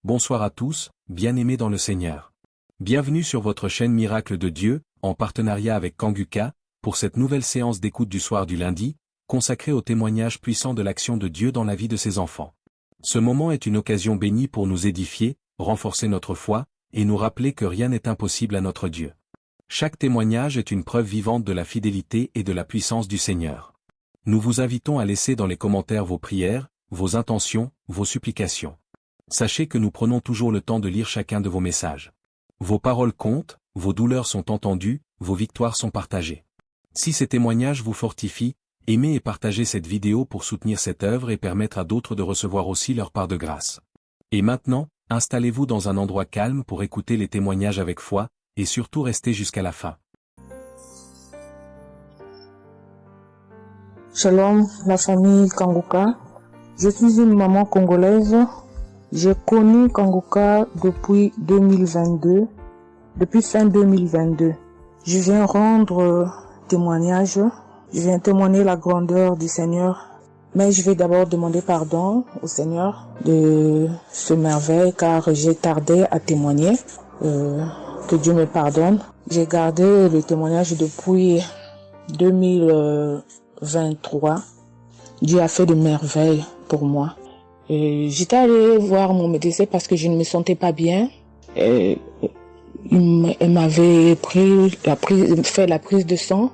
Bonsoir à tous, bien-aimés dans le Seigneur. Bienvenue sur votre chaîne Miracle de Dieu, en partenariat avec Kanguka, pour cette nouvelle séance d'écoute du soir du lundi, consacrée au témoignage puissant de l'action de Dieu dans la vie de ses enfants. Ce moment est une occasion bénie pour nous édifier, renforcer notre foi, et nous rappeler que rien n'est impossible à notre Dieu. Chaque témoignage est une preuve vivante de la fidélité et de la puissance du Seigneur. Nous vous invitons à laisser dans les commentaires vos prières, vos intentions, vos supplications. Sachez que nous prenons toujours le temps de lire chacun de vos messages. Vos paroles comptent, vos douleurs sont entendues, vos victoires sont partagées. Si ces témoignages vous fortifient, aimez et partagez cette vidéo pour soutenir cette œuvre et permettre à d'autres de recevoir aussi leur part de grâce. Et maintenant, installez-vous dans un endroit calme pour écouter les témoignages avec foi, et surtout restez jusqu'à la fin. Shalom, la famille Kanguka. Je suis une maman congolaise. J'ai connu Kanguka depuis 2022, depuis fin 2022. Je viens rendre témoignage, je viens témoigner la grandeur du Seigneur. Mais je vais d'abord demander pardon au Seigneur de ce merveille car j'ai tardé à témoigner. Que Dieu me pardonne. J'ai gardé le témoignage depuis 2023. Dieu a fait de merveilles pour moi. J'étais allée voir mon médecin parce que je ne me sentais pas bien. Elle m'avait fait la prise de sang.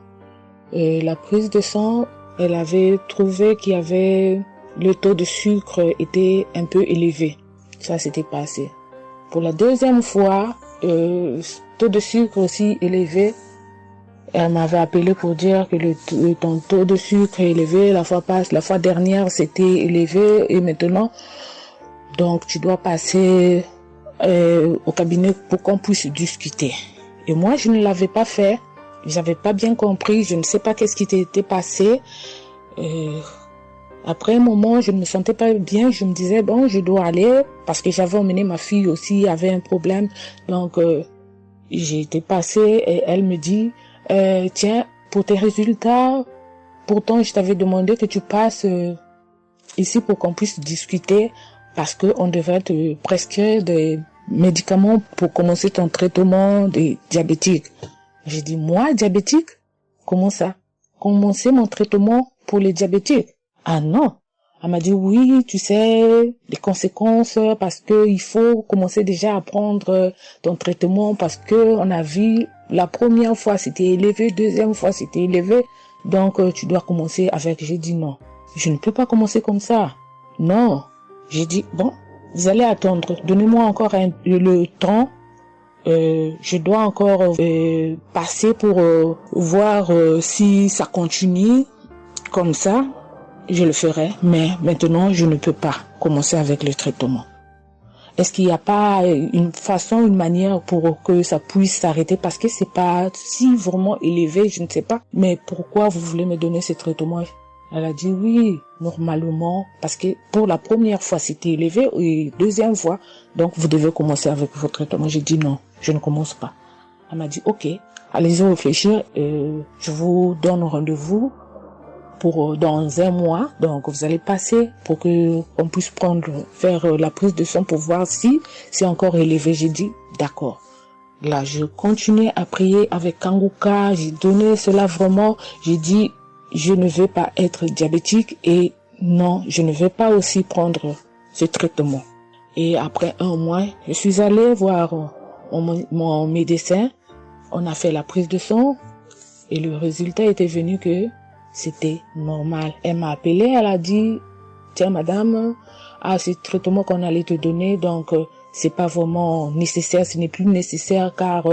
La prise de sang, elle avait trouvé qu'il y avait le taux de sucre était un peu élevé. Ça s'était passé. Pour la deuxième fois, taux de sucre aussi élevé. Elle m'avait appelé pour dire que ton taux de sucre est élevé, la fois dernière c'était élevé et maintenant, donc tu dois passer au cabinet pour qu'on puisse discuter. Et moi je ne l'avais pas fait, j'avais pas bien compris, je ne sais pas qu'est-ce qui était passé. Après un moment, je ne me sentais pas bien, je me disais bon, je dois aller parce que j'avais emmené ma fille aussi, avait un problème, donc j'ai été passée et elle me dit tiens, pour tes résultats, pourtant je t'avais demandé que tu passes ici pour qu'on puisse discuter parce que on devrait te prescrire des médicaments pour commencer ton traitement de diabétique. J'ai dit moi diabétique? Comment ça? Commencer mon traitement pour les diabétiques? Ah non. Elle m'a dit oui, tu sais, les conséquences parce que il faut commencer déjà à prendre ton traitement parce que on a vu la première fois c'était élevé, deuxième fois c'était élevé, donc tu dois commencer avec. J'ai dit non, je ne peux pas commencer comme ça. Non. J'ai dit bon, vous allez attendre, donnez-moi encore le temps. Je dois encore passer pour voir si ça continue comme ça. Je le ferai, mais maintenant, je ne peux pas commencer avec le traitement. Est-ce qu'il n'y a pas une façon, une manière pour que ça puisse s'arrêter? Parce que c'est pas si vraiment élevé, je ne sais pas. Mais pourquoi vous voulez me donner ce traitement? Elle a dit oui, normalement, parce que pour la première fois, c'était élevé et deuxième fois, donc vous devez commencer avec votre traitement. J'ai dit non, je ne commence pas. Elle m'a dit ok, allez-y réfléchir, je vous donne rendez-vous pour dans un mois, donc vous allez passer pour que on puisse faire la prise de sang pour voir si c'est encore élevé. J'ai dit d'accord. Là, je continuais à prier avec Kanguka, j'ai donné cela vraiment, j'ai dit je ne veux pas être diabétique et non, je ne veux pas aussi prendre ce traitement. Et après un mois, je suis allée voir mon médecin, on a fait la prise de sang et le résultat était venu que c'était normal. Elle m'a appelé, elle a dit, tiens madame, ce traitement qu'on allait te donner, donc c'est pas vraiment nécessaire, ce n'est plus nécessaire car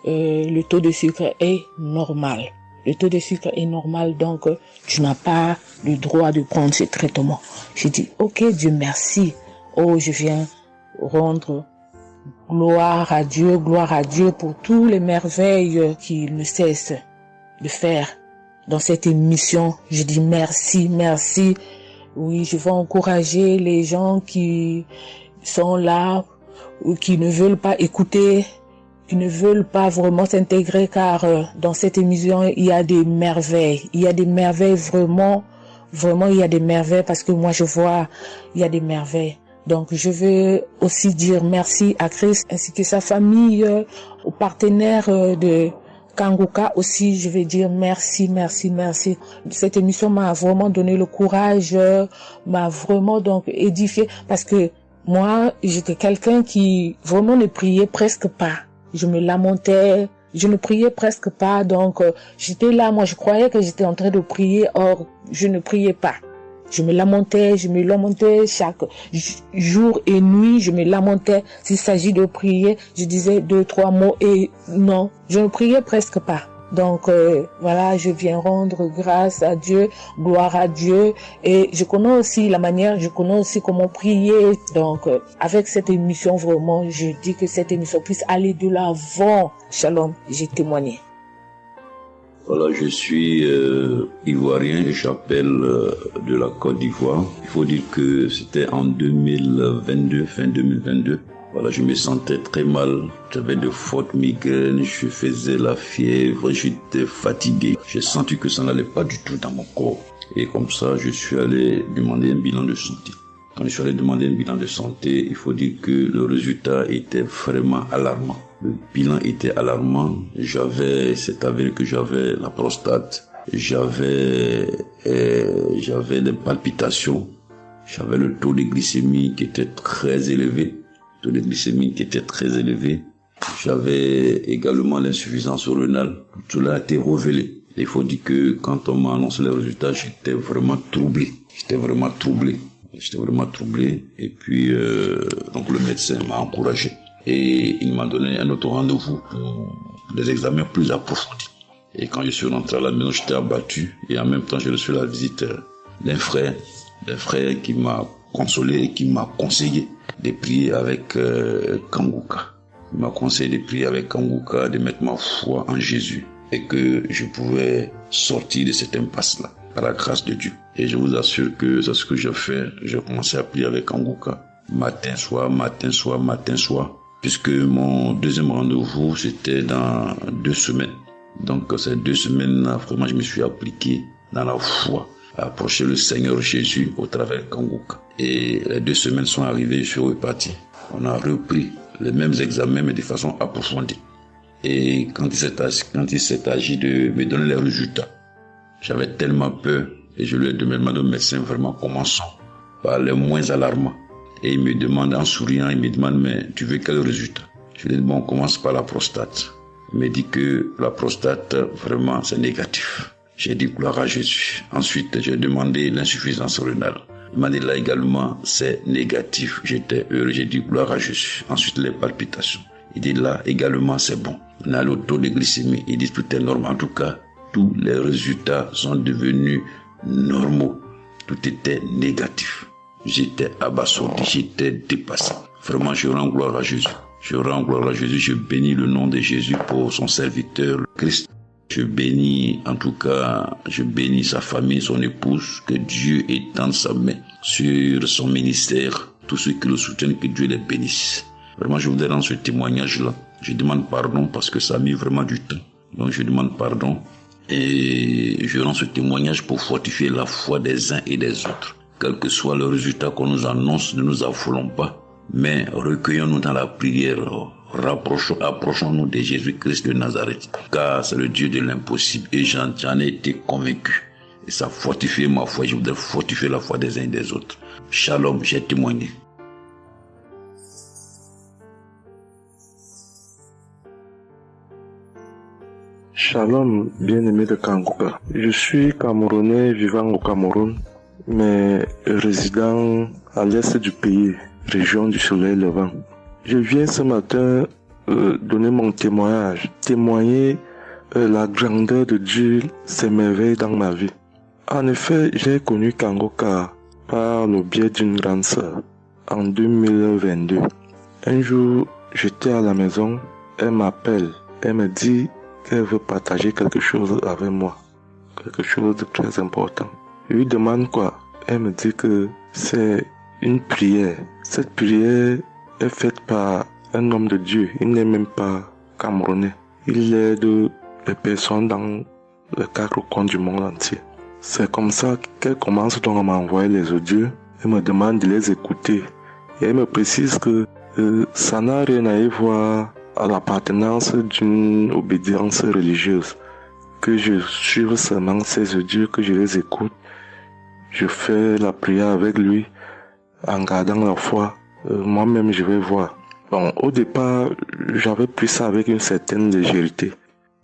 le taux de sucre est normal. Le taux de sucre est normal, donc tu n'as pas le droit de prendre ce traitement. J'ai dit, ok Dieu merci. Oh, je viens rendre gloire à Dieu pour tous les merveilles qu'il ne cesse de faire. Dans cette émission, je dis merci, merci. Oui, je veux encourager les gens qui sont là ou qui ne veulent pas écouter, qui ne veulent pas vraiment s'intégrer car dans cette émission, il y a des merveilles. Il y a des merveilles vraiment, il y a des merveilles parce que moi je vois, il y a des merveilles. Donc, je veux aussi dire merci à Chris ainsi que sa famille, aux partenaires de Kanguka aussi. Je vais dire merci, merci, merci. Cette émission m'a vraiment donné le courage, m'a vraiment donc édifié parce que moi, j'étais quelqu'un qui vraiment ne priait presque pas. Je me lamentais, je ne priais presque pas. Donc, j'étais là, moi, je croyais que j'étais en train de prier, or, je ne priais pas. Je me lamentais chaque jour et nuit, je me lamentais. S'il s'agit de prier, je disais 2, 3 mots et non, je ne priais presque pas. Donc voilà, je viens rendre grâce à Dieu, gloire à Dieu, et je connais aussi comment prier. Donc avec cette émission, vraiment, je dis que cette émission puisse aller de l'avant. Shalom, j'ai témoigné. Voilà, je suis ivoirien et j'appelle de la Côte d'Ivoire. Il faut dire que c'était en 2022, fin 2022. Voilà, je me sentais très mal. J'avais de fortes migraines, je faisais la fièvre, j'étais fatigué. J'ai senti que ça n'allait pas du tout dans mon corps. Et comme ça, je suis allé demander un bilan de santé. Quand je suis allé demander un bilan de santé, il faut dire que le résultat était vraiment alarmant. Le bilan était alarmant. C'est avéré que j'avais la prostate. J'avais des palpitations. J'avais le taux de glycémie qui était très élevé. J'avais également l'insuffisance rénale. Tout cela a été révélé. Il faut dire que quand on m'a annoncé les résultats, j'étais vraiment troublé. Et puis, donc le médecin m'a encouragé. Et il m'a donné un autre rendez-vous pour des examens plus approfondis. Et quand je suis rentré à la maison, j'étais abattu. Et en même temps, j'ai reçu la visite d'un frère qui m'a consolé et qui m'a conseillé de prier avec Kanguka. Il m'a conseillé de prier avec Kanguka, de mettre ma foi en Jésus et que je pouvais sortir de cette impasse-là par la grâce de Dieu. Et je vous assure que c'est ce que j'ai fait. J'ai commencé à prier avec Kanguka matin, soir, puisque mon deuxième rendez-vous, c'était dans 2 semaines. Donc ces 2 semaines-là, vraiment, je me suis appliqué dans la foi à approcher le Seigneur Jésus au travers de Kanguka. Et les 2 semaines sont arrivées, je suis reparti. On a repris les mêmes examens, mais de façon approfondie. Et quand il s'est agi de me donner les résultats, j'avais tellement peur et je lui ai demandé au médecin vraiment commençons par les moins alarmants. Et il me demande en souriant, mais tu veux quel résultat? Je lui ai dit on commence par la prostate. Il me dit que la prostate vraiment c'est négatif. J'ai dit gloire à Jésus. Ensuite j'ai demandé l'insuffisance rénale. Il m'a dit là également c'est négatif. J'étais heureux, j'ai dit gloire à Jésus. Ensuite les palpitations. Il dit là également c'est bon. On a le taux de glycémie. Il dit tout est normal. En tout cas, tous les résultats sont devenus normaux. Tout était négatif. J'étais abasourdi, j'étais dépassé. Vraiment, je rends gloire à Jésus. Je bénis le nom de Jésus pour son serviteur, le Christ. Je bénis sa famille, son épouse, que Dieu étende sa main sur son ministère. Tous ceux qui le soutiennent, que Dieu les bénisse. Vraiment, je voudrais rendre ce témoignage-là. Je demande pardon parce que ça a mis vraiment du temps. Donc, je demande pardon. Et je rends ce témoignage pour fortifier la foi des uns et des autres. Quel que soit le résultat qu'on nous annonce, ne nous affolons pas. Mais recueillons-nous dans la prière. Approchons-nous de Jésus-Christ de Nazareth. Car c'est le Dieu de l'impossible. Et j'en ai été convaincu. Et ça fortifie ma foi. Je voudrais fortifier la foi des uns et des autres. Shalom, j'ai témoigné. Shalom, bien-aimé de Kanguka. Je suis Camerounais vivant au Cameroun, mais résident à l'est du pays, région du soleil levant. Je viens ce matin donner mon témoignage, témoigner la grandeur de Dieu, ses merveilles dans ma vie. En effet, j'ai connu Kanguka par le biais d'une grande sœur en 2022. Un jour, j'étais à la maison, elle m'appelle, elle me dit qu'elle veut partager quelque chose avec moi, quelque chose de très important. Je lui demande quoi? Elle me dit que c'est une prière. Cette prière est faite par un homme de Dieu. Il n'est même pas camerounais. Il aide les personnes dans les 4 coins du monde entier. C'est comme ça qu'elle commence donc à m'envoyer les audios. Elle me demande de les écouter Et elle me précise que ça n'a rien à y voir à l'appartenance d'une obédience religieuse. Que je suive seulement ses dieux, que je les écoute. Je fais la prière avec lui en gardant la foi. Moi-même, je vais voir. Bon, au départ, j'avais pris ça avec une certaine légèreté.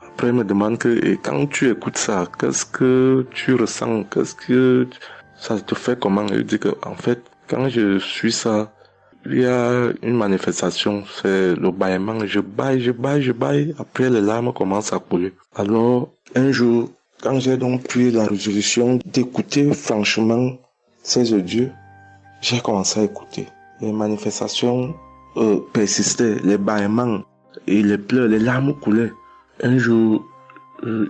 Après, il me demande que, et quand tu écoutes ça, qu'est-ce que tu ressens? Qu'est-ce que ça te fait comment? Je dis que, en fait, quand je suis ça, il y a une manifestation, c'est le bâillement. Je baille. Après, les larmes commencent à couler. Alors, un jour, quand j'ai donc pris la résolution d'écouter franchement ces dieux, j'ai commencé à écouter. Les manifestations persistaient, les bâillements et les pleurs, les larmes coulaient. Un jour,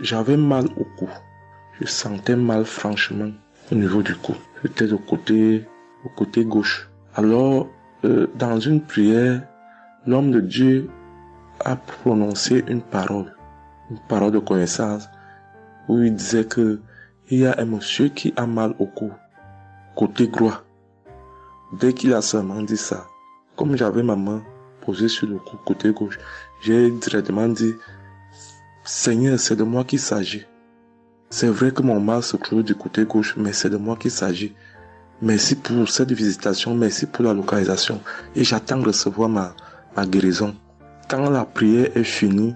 j'avais mal au cou. Je sentais mal franchement au niveau du cou. J'étais au côté gauche. Alors, dans une prière, l'homme de Dieu a prononcé une parole de connaissance, où il disait que il y a un monsieur qui a mal au cou, côté droit. Dès qu'il a seulement dit ça, comme j'avais ma main posée sur le cou, côté gauche, j'ai directement dit, Seigneur, c'est de moi qu'il s'agit. C'est vrai que mon mal se trouve du côté gauche, mais c'est de moi qu'il s'agit. Merci pour cette visitation, merci pour la localisation. Et j'attends de recevoir ma guérison. Quand la prière est finie,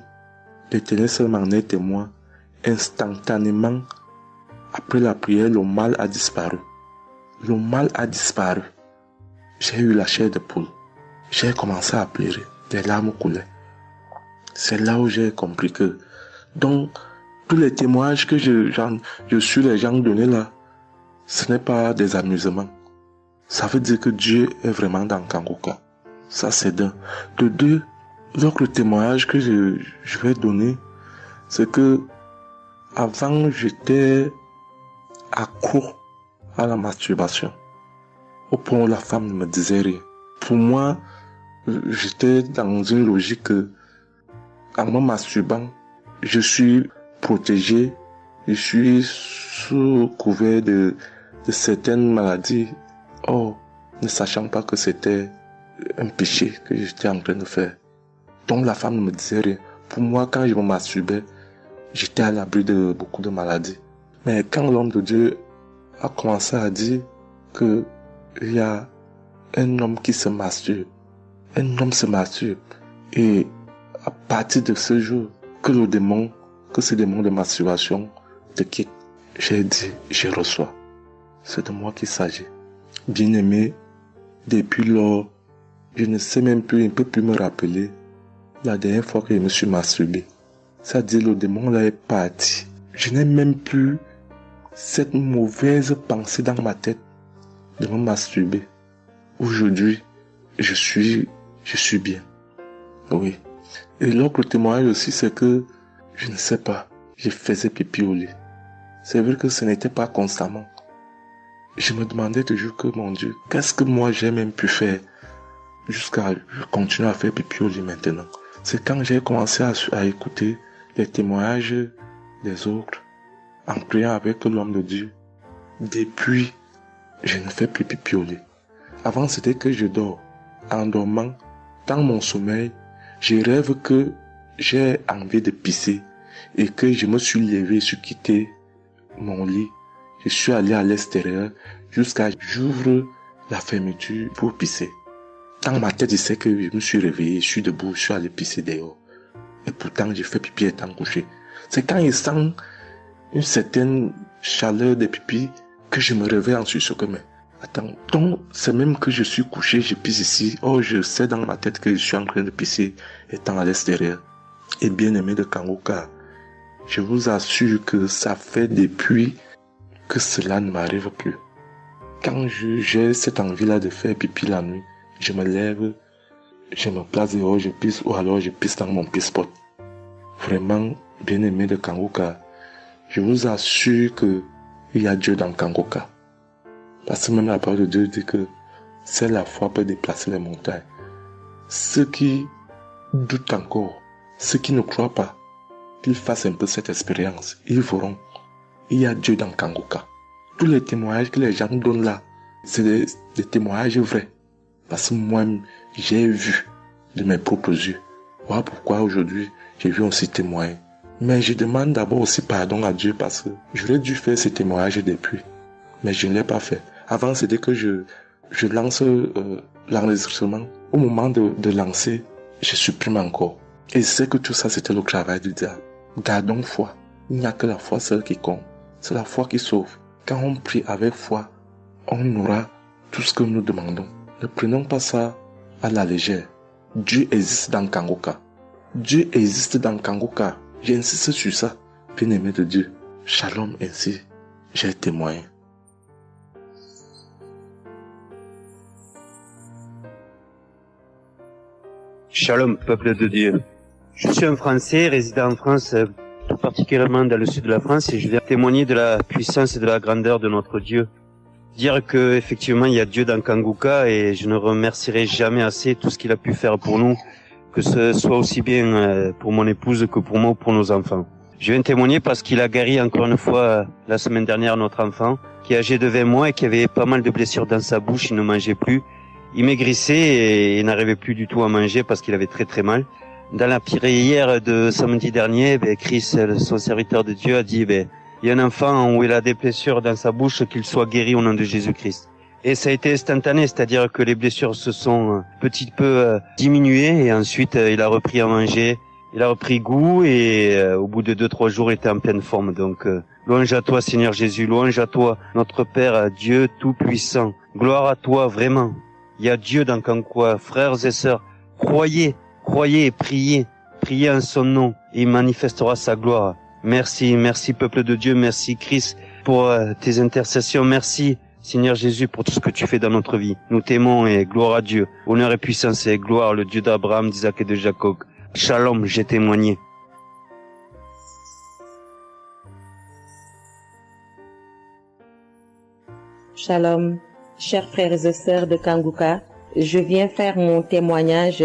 l'Éternel seul m'en est témoin. Instantanément, après la prière, le mal a disparu. Le mal a disparu. J'ai eu la chair de poule. J'ai commencé à pleurer. Des larmes coulaient. C'est là où j'ai compris que, donc, tous les témoignages que je suis les gens donnés là, ce n'est pas des amusements. Ça veut dire que Dieu est vraiment dans Kangoka. Ça, c'est d'un. De deux, l'autre témoignage que je vais donner, c'est que avant, j'étais accro à la masturbation. Au point où la femme ne me disait rien. Pour moi, j'étais dans une logique que, en me masturbant, je suis protégé, je suis sous couvert de certaines maladies. Oh, ne sachant pas que c'était un péché que j'étais en train de faire. Donc la femme ne me disait rien. Pour moi, quand je me masturbais, j'étais à l'abri de beaucoup de maladies. Mais quand l'homme de Dieu a commencé à dire que il y a un homme qui se masturbe, un homme se masturbe, et à partir de ce jour, que ce démon de masturbation te quitte, j'ai dit, je reçois. C'est de moi qu'il s'agit. Bien-aimé, depuis lors, je ne sais même plus, je ne peux plus me rappeler la dernière fois que je me suis masturbé. C'est-à-dire, le démon là est parti. Je n'ai même plus cette mauvaise pensée dans ma tête de me masturber. Aujourd'hui, je suis bien. Oui. Et l'autre témoignage aussi, c'est que, je ne sais pas, je faisais pipi au lit. C'est vrai que ce n'était pas constamment. Je me demandais toujours que, mon Dieu, qu'est-ce que moi j'ai même pu faire jusqu'à continuer à faire pipi au lit maintenant. C'est quand j'ai commencé à écouter les témoignages des autres, en priant avec l'homme de Dieu. Depuis, je ne fais plus pipi au lit. Avant, c'était que je dors. En dormant, dans mon sommeil, je rêve que j'ai envie de pisser et que je me suis levé, je suis quitté mon lit. Je suis allé à l'extérieur jusqu'à j'ouvre la fermeture pour pisser. Dans ma tête, je sais que je me suis réveillé, je suis debout, je suis allé pisser dehors. Et pourtant, j'ai fait pipi étant couché. C'est quand je sens une certaine chaleur de pipi que je me réveille ensuite sur que mais attends, donc c'est même que je suis couché, je pisse ici. Oh, je sais dans ma tête que je suis en train de pisser étant à l'extérieur. Et bien aimé de Kangoka, je vous assure que ça fait depuis que cela ne m'arrive plus. Quand j'ai cette envie-là de faire pipi la nuit, je me lève, je me place dehors, je pisse, ou alors je pisse dans mon pisse-pot. Vraiment, bien aimé de Kangoka, je vous assure que il y a Dieu dans Kangoka. Parce que même la parole de Dieu dit que c'est la foi peut déplacer les montagnes. Ceux qui doutent encore, ceux qui ne croient pas, qu'ils fassent un peu cette expérience, ils verront. Il y a Dieu dans Kangoka. Tous les témoignages que les gens donnent là, c'est des témoignages vrais. Parce que moi, j'ai vu de mes propres yeux. Voilà pourquoi aujourd'hui, j'ai vu aussi témoigner. Mais je demande d'abord aussi pardon à Dieu parce que j'aurais dû faire ce témoignage depuis. Mais je ne l'ai pas fait. Avant, c'était que je lance l'enregistrement. Au moment de lancer, je supprime encore. Et je sais que tout ça, c'était le travail du diable. Gardons foi. Il n'y a que la foi seule qui compte. C'est la foi qui sauve. Quand on prie avec foi, on aura tout ce que nous demandons. Ne prenons pas ça à la légère. Dieu existe dans Kangoka. Dieu existe dans Kangoka. J'insiste sur ça. Bien-aimé de Dieu. Shalom ainsi. J'ai témoigné. Shalom, peuple de Dieu. Je suis un Français résidant en France, tout particulièrement dans le sud de la France, et je viens témoigner de la puissance et de la grandeur de notre Dieu. Dire que effectivement il y a Dieu dans Kanguka, et je ne remercierai jamais assez tout ce qu'il a pu faire pour nous, que ce soit aussi bien pour mon épouse que pour moi ou pour nos enfants. Je viens témoigner parce qu'il a guéri encore une fois la semaine dernière notre enfant, qui est âgé de 20 mois et qui avait pas mal de blessures dans sa bouche, il ne mangeait plus. Il maigrissait et n'arrivait plus du tout à manger parce qu'il avait très très mal. Dans la prière de samedi dernier, Chris, son serviteur de Dieu, a dit, il y a un enfant où il a des blessures dans sa bouche, qu'il soit guéri au nom de Jésus-Christ. Et ça a été instantané, c'est-à-dire que les blessures se sont petit peu diminuées et ensuite il a repris à manger, il a repris goût et au bout de 2-3 jours il était en pleine forme. Donc louange à toi Seigneur Jésus, louange à toi notre Père, Dieu Tout-Puissant. Gloire à toi vraiment. Il y a Dieu dans Kangoka, frères et sœurs, croyez et priez en son nom et il manifestera sa gloire. Merci peuple de Dieu, merci Christ pour tes intercessions, merci Seigneur Jésus pour tout ce que tu fais dans notre vie. Nous t'aimons et gloire à Dieu, honneur et puissance et gloire, le Dieu d'Abraham, d'Isaac et de Jacob. Shalom, j'ai témoigné. Shalom, chers frères et sœurs de Kangoka, je viens faire mon témoignage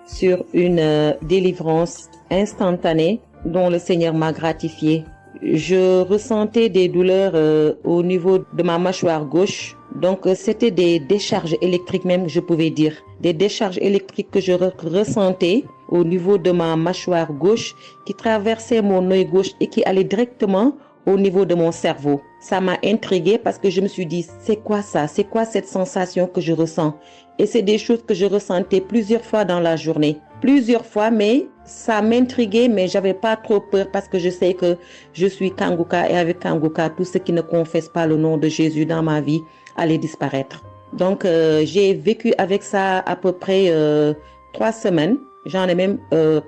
sur une délivrance instantanée dont le Seigneur m'a gratifié. Je ressentais des douleurs au niveau de ma mâchoire gauche. Donc c'était des décharges électriques même, je pouvais dire. Des décharges électriques que je ressentais au niveau de ma mâchoire gauche qui traversaient mon œil gauche et qui allaient directement au niveau de mon cerveau. Ça m'a intriguée parce que je me suis dit, c'est quoi ça? C'est quoi cette sensation que je ressens? Et c'est des choses que je ressentais plusieurs fois dans la journée. Plusieurs fois, mais ça m'intriguait, mais j'avais pas trop peur parce que je sais que je suis Kangoka et avec Kangoka, tout ce qui ne confesse pas le nom de Jésus dans ma vie allait disparaître. Donc, j'ai vécu avec ça à peu près 3 semaines. J'en ai même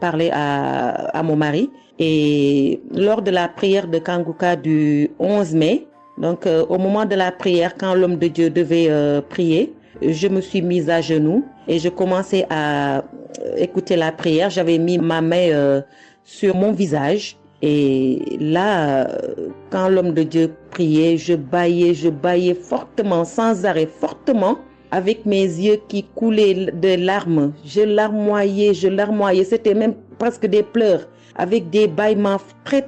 parlé à mon mari. Et lors de la prière de Kangoka du 11 mai, donc au moment de la prière, quand l'homme de Dieu devait prier, je me suis mise à genoux et je commençais à écouter la prière. J'avais mis ma main sur mon visage et là, quand l'homme de Dieu priait, je bâillais fortement, sans arrêt, fortement, avec mes yeux qui coulaient de larmes. Je larmoyais. C'était même presque des pleurs, avec des bâillements très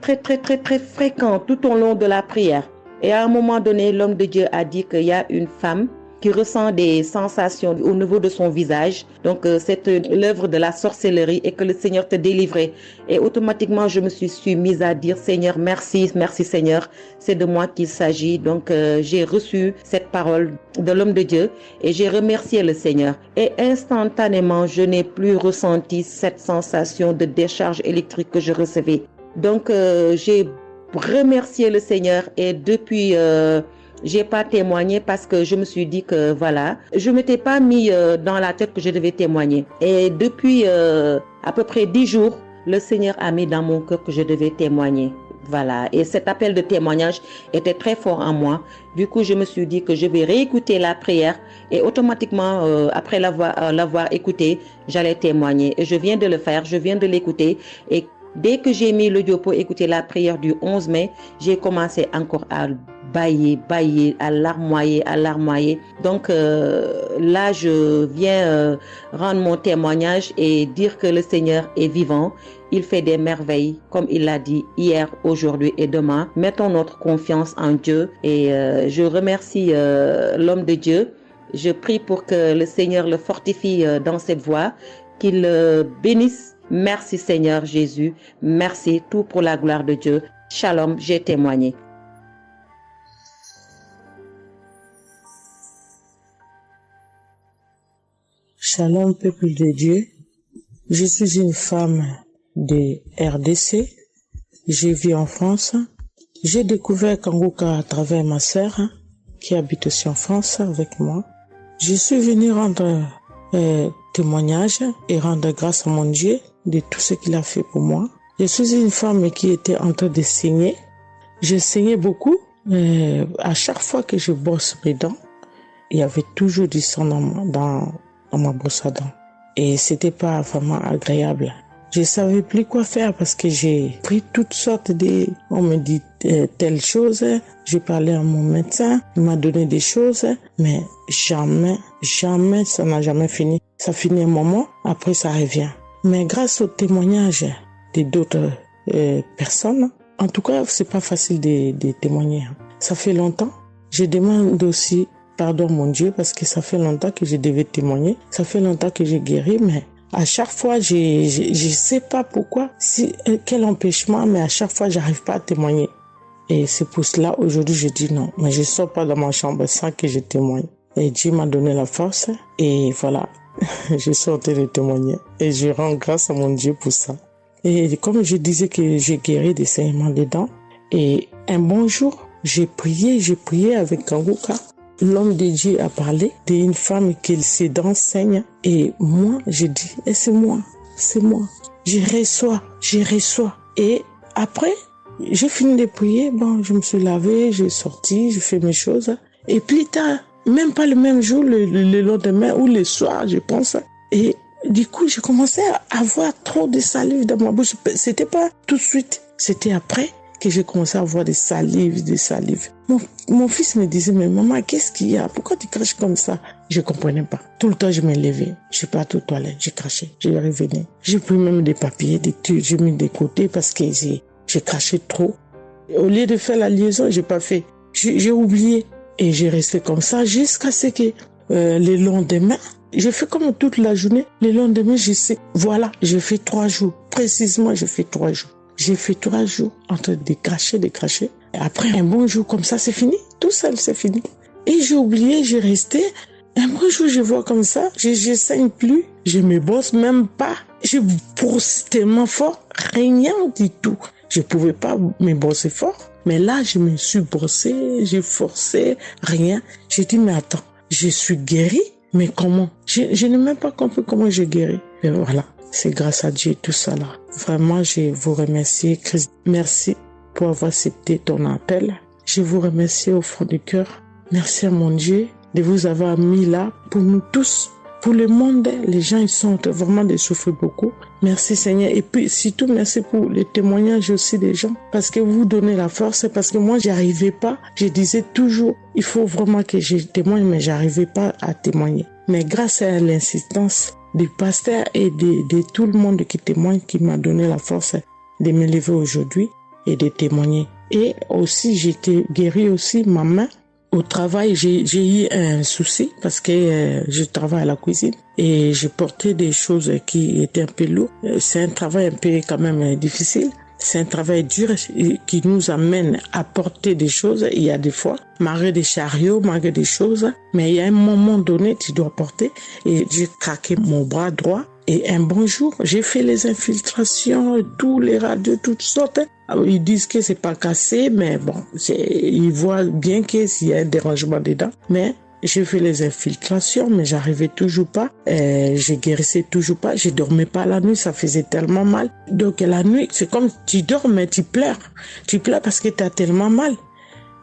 fréquents tout au long de la prière. Et à un moment donné, l'homme de Dieu a dit qu'il y a une femme qui ressent des sensations au niveau de son visage. Donc, c'est l'œuvre de la sorcellerie et que le Seigneur te délivrait. Et automatiquement, je me suis mise à dire, Seigneur, merci Seigneur, c'est de moi qu'il s'agit. Donc, j'ai reçu cette parole de l'homme de Dieu et j'ai remercié le Seigneur. Et instantanément, je n'ai plus ressenti cette sensation de décharge électrique que je recevais. Donc, j'ai remercié le Seigneur et depuis... j'ai pas témoigné parce que je me suis dit que voilà, je m'étais pas mis dans la tête que je devais témoigner. Et depuis à peu près 10 jours, le Seigneur a mis dans mon cœur que je devais témoigner. Voilà. Et cet appel de témoignage était très fort en moi. Du coup, je me suis dit que je vais réécouter la prière et automatiquement, après l'avoir écoutée, j'allais témoigner. Et je viens de le faire, je viens de l'écouter. Et dès que j'ai mis l'audio pour écouter la prière du 11 mai, j'ai commencé encore à bâiller, à larmoyer. Donc là, je viens rendre mon témoignage et dire que le Seigneur est vivant. Il fait des merveilles, comme il l'a dit hier, aujourd'hui et demain. Mettons notre confiance en Dieu et je remercie l'homme de Dieu Je prie pour que le Seigneur le fortifie dans cette voie, qu'il le bénisse. Merci Seigneur Jésus. Merci, tout pour la gloire de Dieu. Shalom, j'ai témoigné. Shalom, peuple de Dieu. Je suis une femme de RDC. Je vis en France. J'ai découvert Kanguka à travers ma sœur qui habite aussi en France avec moi. Je suis venue rendre témoignage et rendre grâce à mon Dieu de tout ce qu'il a fait pour moi. Je suis une femme qui était en train de saigner. Je saignais beaucoup. À chaque fois que je brosse mes dents, il y avait toujours du sang dans ma brosse à dents. Et c'était pas vraiment agréable. Je savais plus quoi faire parce que j'ai pris toutes sortes on me dit telle chose. J'ai parlé à mon médecin, il m'a donné des choses, mais jamais, ça n'a jamais fini. Ça finit un moment, après ça revient. Mais grâce au témoignage d'autres personnes, en tout cas, c'est pas facile de témoigner. Ça fait longtemps. Je demande aussi pardon mon Dieu parce que ça fait longtemps que je devais témoigner. Ça fait longtemps que j'ai guéri, mais à chaque fois, je sais pas pourquoi, quel empêchement, mais à chaque fois, j'arrive pas à témoigner. Et c'est pour cela, aujourd'hui, je dis non. Mais je sors pas de ma chambre sans que je témoigne. Et Dieu m'a donné la force. Et voilà, je suis en train de témoigner. Et je rends grâce à mon Dieu pour ça. Et comme je disais que j'ai guéri des saignements des dents. Et un bon jour, j'ai prié avec Kanguka. L'homme de Dieu a parlé d'une femme qui ses dents saignent. Et moi, j'ai dit, c'est moi. Je reçois. Et après, j'ai fini de prier. Bon, je me suis lavé, j'ai sorti, j'ai fait mes choses. Et plus tard, même pas le même jour, le lendemain ou le soir, je pense. Et du coup, j'ai commencé à avoir trop de salive dans ma bouche. C'était pas tout de suite, c'était après que j'ai commencé à avoir des salives. Mon fils me disait, mais maman, qu'est-ce qu'il y a? Pourquoi tu craches comme ça? Je comprenais pas. Tout le temps, je me levais. Je suis pas aux toilettes. J'ai craché. Je revenais. J'ai pris même des papiers, des trucs, j'ai mis de côté parce que j'ai craché trop. Au lieu de faire la liaison, j'ai pas fait. J'ai oublié. Et j'ai resté comme ça jusqu'à ce que le lendemain, j'ai fait comme toute la journée. Le lendemain, je sais, voilà, j'ai fait 3 jours. Précisément, j'ai fait 3 jours. J'ai fait 3 jours en train de cracher. Et après, un bon jour comme ça, c'est fini. Tout seul, c'est fini. Et j'ai oublié, j'ai resté. Un bon jour, je vois comme ça. Je saigne plus. Je me brosse même pas. Je brosse tellement fort. Rien du tout. Je pouvais pas me brosser fort. Mais là, je me suis brossé. J'ai forcé. Rien. J'ai dit, mais attends, je suis guérie. Mais comment? Je n'ai même pas compris comment j'ai guéri. Et voilà. C'est grâce à Dieu tout ça là. Vraiment, je vous remercie, Christ. Merci pour avoir accepté ton appel. Je vous remercie au fond du cœur. Merci à mon Dieu de vous avoir mis là pour nous tous. Pour le monde, les gens ils sont vraiment de souffrir beaucoup. Merci Seigneur. Et puis surtout merci pour les témoignages aussi des gens. Parce que vous donnez la force. Parce que moi, j'arrivais pas. Je disais toujours, il faut vraiment que je témoigne, mais j'arrivais pas à témoigner. Mais grâce à l'insistance du pasteur et de tout le monde qui témoigne, qui m'a donné la force de me lever aujourd'hui et de témoigner. Et aussi, j'étais guérie aussi, ma main. Au travail, j'ai eu un souci parce que je travaille à la cuisine et j'ai porté des choses qui étaient un peu lourdes. C'est un travail un peu quand même difficile. C'est un travail dur qui nous amène à porter des choses. Il y a des fois, malgré des chariots, malgré des choses, mais il y a un moment donné, tu dois porter. Et j'ai craqué mon bras droit. Et un bon jour, j'ai fait les infiltrations, tous les radios, toutes sortes. Ils disent que c'est pas cassé, mais bon, ils voient bien qu'il y a un dérangement dedans. Mais j'ai fait les infiltrations, mais j'arrivais toujours pas. Je guérissais toujours pas. Je dormais pas la nuit, ça faisait tellement mal. Donc la nuit, c'est comme tu dors, mais tu pleures. Tu pleures parce que tu as tellement mal.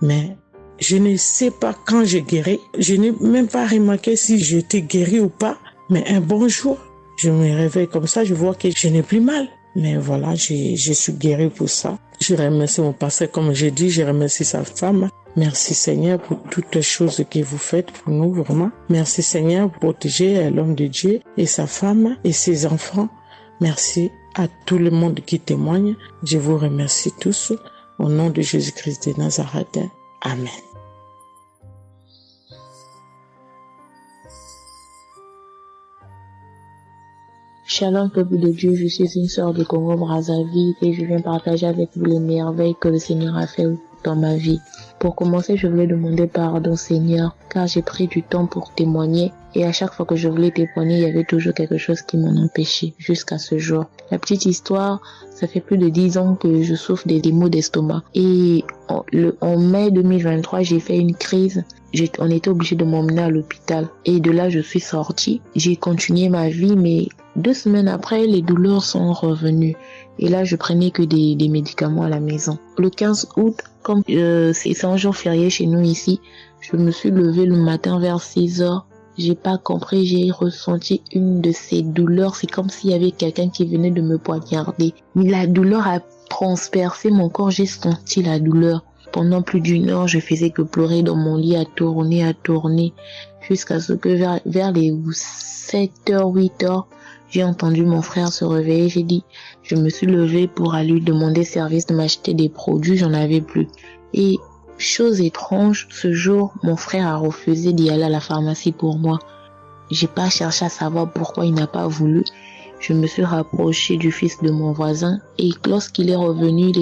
Mais je ne sais pas quand j'ai guéri. Je n'ai même pas remarqué si j'étais guéri ou pas. Mais un bon jour, je me réveille comme ça, je vois que je n'ai plus mal. Mais voilà, je suis guéri pour ça. Je remercie mon pasteur, comme j'ai dit, je remercie sa femme. Merci Seigneur pour toutes les choses que vous faites pour nous, vraiment. Merci Seigneur pour protéger l'homme de Dieu et sa femme et ses enfants. Merci à tout le monde qui témoigne. Je vous remercie tous. Au nom de Jésus-Christ de Nazareth. Amen. Shalom peuple de Dieu, je suis une sœur de Congo-Brazzaville et je viens partager avec vous les merveilles que le Seigneur a fait dans ma vie. Pour commencer, je voulais demander pardon Seigneur, car j'ai pris du temps pour témoigner et à chaque fois que je voulais témoigner, il y avait toujours quelque chose qui m'en empêchait jusqu'à ce jour. La petite histoire, ça fait plus de 10 ans que je souffre des maux d'estomac et en mai 2023, j'ai fait une crise. On était obligé de m'emmener à l'hôpital et de là, je suis sortie. J'ai continué ma vie, mais 2 semaines après, les douleurs sont revenues. Et là, je prenais que des médicaments à la maison. Le 15 août, comme c'est un jour férié chez nous ici, je me suis levée le matin vers 6 heures. J'ai pas compris, j'ai ressenti une de ces douleurs. C'est comme s'il y avait quelqu'un qui venait de me poignarder. La douleur a transpercé mon corps, j'ai senti la douleur. Pendant plus d'1 heure, je faisais que pleurer dans mon lit, à tourner, jusqu'à ce que vers les 7h, 8h, j'ai entendu mon frère se réveiller. Je me suis levée pour aller lui demander service de m'acheter des produits, j'en avais plus. Et chose étrange, ce jour, mon frère a refusé d'y aller à la pharmacie pour moi. J'ai pas cherché à savoir pourquoi il n'a pas voulu. Je me suis rapprochée du fils de mon voisin et lorsqu'il est revenu,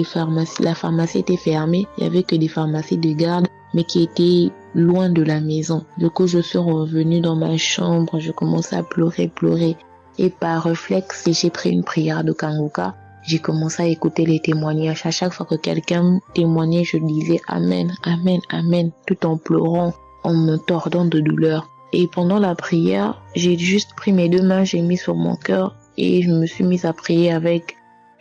la pharmacie était fermée. Il y avait que des pharmacies de garde, mais qui étaient loin de la maison. Du coup, je suis revenue dans ma chambre, je commençais à pleurer. Et par réflexe, j'ai pris une prière de Kanguka. J'ai commencé à écouter les témoignages. À chaque fois que quelqu'un témoignait, je disais Amen, Amen, Amen, tout en pleurant, en me tordant de douleur. Et pendant la prière, j'ai juste pris mes 2 mains, j'ai mis sur mon cœur et je me suis mise à prier avec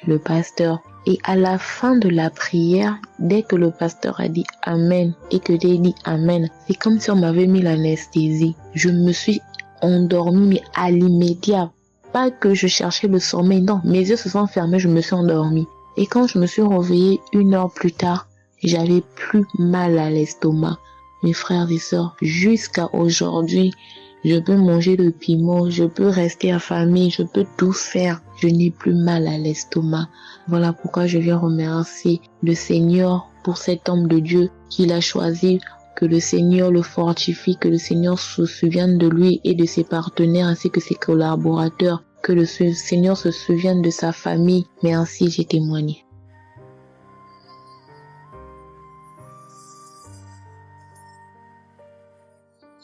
le pasteur. Et à la fin de la prière, dès que le pasteur a dit Amen et que j'ai dit Amen, c'est comme si on m'avait mis l'anesthésie. Je me suis endormie, mais à l'immédiat. Pas que je cherchais le sommeil, non, mes yeux se sont fermés, je me suis endormie. Et quand je me suis réveillée 1 heure plus tard, j'avais plus mal à l'estomac. Mes frères et sœurs, jusqu'à aujourd'hui, je peux manger le piment, je peux rester affamée, je peux tout faire. Je n'ai plus mal à l'estomac. Voilà pourquoi je viens remercier le Seigneur pour cet homme de Dieu qu'il a choisi. Que le Seigneur le fortifie, que le Seigneur se souvienne de lui et de ses partenaires ainsi que ses collaborateurs. Que le Seigneur se souvienne de sa famille. Mais ainsi j'ai témoigné.